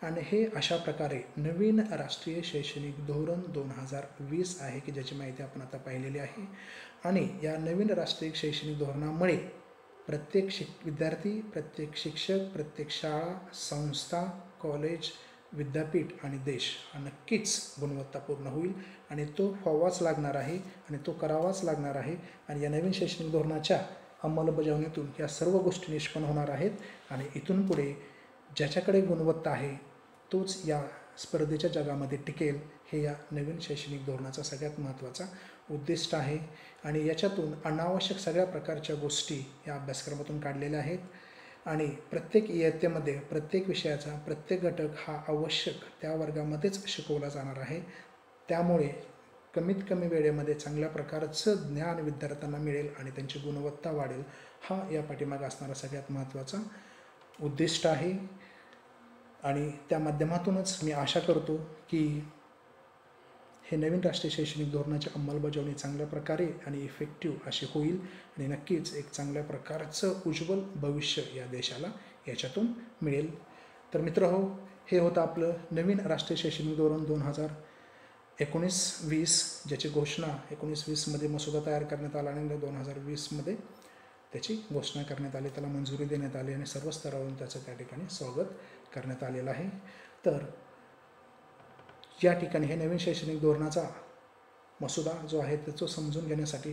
आणि हे अशा प्रकारे नवीन राष्ट्रीय शैक्षणिक धोरण 2020 आहे की ज्याची माहिती आपण आता पाहिलेली आहे. आणि या नवीन राष्ट्रीय शैक्षणिक धोरणामुळे प्रत्येक विद्यार्थी, प्रत्येक शिक्षक, प्रत्येक शाळा, संस्था, कॉलेज, विद्यापीठ आणि देश हा नक्कीच गुणवत्तापूर्ण होईल आणि तो व्हावाच लागणार आहे आणि तो करावाच लागणार आहे. आणि या नवीन शैक्षणिक धोरणाच्या अंमलबजावणीतून या सर्व गोष्टी निष्पन्न होणार आहेत आणि इथून पुढे ज्याच्याकडे गुणवत्ता आहे तोच या स्पर्धेच्या जगामध्ये टिकेल, हे या नवीन शैक्षणिक धोरणाचा सगळ्यात महत्त्वाचा उद्दिष्ट आहे. आणि याच्यातून अनावश्यक सगळ्या प्रकारच्या गोष्टी या अभ्यासक्रमातून काढलेल्या आहेत आणि प्रत्येक इयत्तेमध्ये प्रत्येक विषयाचा प्रत्येक घटक हा आवश्यक त्या वर्गामध्येच शिकवला जाणार आहे. त्यामुळे कमीत कमी वेळेमध्ये चांगल्या प्रकारचं ज्ञान विद्यार्थ्यांना मिळेल आणि त्यांची गुणवत्ता वाढेल, हा या पाठीमागे असणारा सगळ्यात महत्त्वाचा उद्दिष्ट आहे. आणि त्या माध्यमातूनच मी आशा करतो की हे नवीन राष्ट्रीय शैक्षणिक धोरणाची अंमलबजावणी चांगल्या प्रकारे आणि इफेक्टिव्ह अशी होईल आणि नक्कीच एक चांगल्या प्रकारचं उज्ज्वल भविष्य या देशाला याच्यातून मिळेल. तर मित्रहो, हे होतं आपलं नवीन राष्ट्रीय शैक्षणिक धोरण 2019-20, ज्याची घोषणा 19-20मध्ये मसुदा तयार करण्यात आला आणि 2020मध्ये त्याची घोषणा करण्यात आली, त्याला मंजुरी देण्यात आली आणि सर्व स्तरावरून त्याचं त्या ठिकाणी स्वागत करण्यात आलेलं आहे. तर या ठिकाणी हे नवीन शैक्षणिक धोरणाचा मसुदा जो आहे त्याचं समजून घेण्यासाठी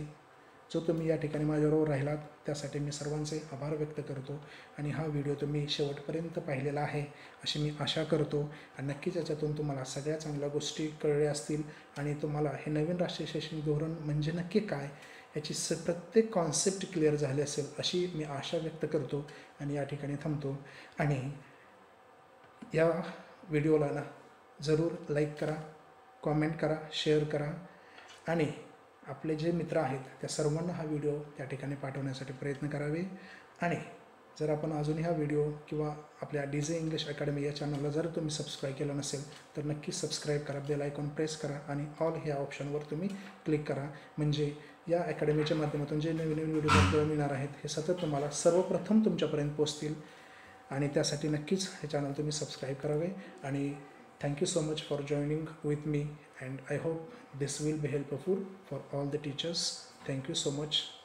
जो तुम्ही या ठिकाणी माझ्याबरोबर राहिलात त्यासाठी मी सर्वांचे आभार व्यक्त करतो. आणि हा व्हिडिओ तुम्ही शेवटपर्यंत पाहिलेला आहे अशी मी आशा करतो आणि नक्कीच याच्यातून तुम्हाला सगळ्या चांगल्या गोष्टी कळल्या असतील आणि तुम्हाला हे नवीन राष्ट्रीय शैक्षणिक धोरण म्हणजे नक्की काय याची प्रत्येक कॉन्सेप्ट क्लिअर झाली असेल अशी मी आशा व्यक्त करतो आणि या ठिकाणी थांबतो. आणि या व्हिडिओला ना जरूर लाईक करा, कॉमेंट करा, शेअर करा आणि आपले जे मित्र आहेत त्या सर्वांना हा व्हिडिओ त्या ठिकाणी पाठवण्यासाठी प्रयत्न करावे. आणि जर आपण अजूनही हा व्हिडिओ किंवा आपल्या DJ इंग्लिश अकॅडमी या चॅनलला जर तुम्ही सबस्क्राईब केलं नसेल तर नक्कीच सबस्क्राईब करा, बेल आयकॉन प्रेस करा आणि ऑल ह्या ऑप्शनवर तुम्ही क्लिक करा. म्हणजे या अकॅडमीच्या माध्यमातून जे नवीन नवीन व्हिडिओ आपल्याला मिळणार आहेत हे सतत तुम्हाला सर्वप्रथम तुमच्यापर्यंत पोहोचतील. आणि त्यासाठी नक्कीच हे चॅनल तुम्ही सबस्क्राईब करावे. आणि thank you so much for joining with me and I hope this will be helpful for all the teachers. Thank you so much.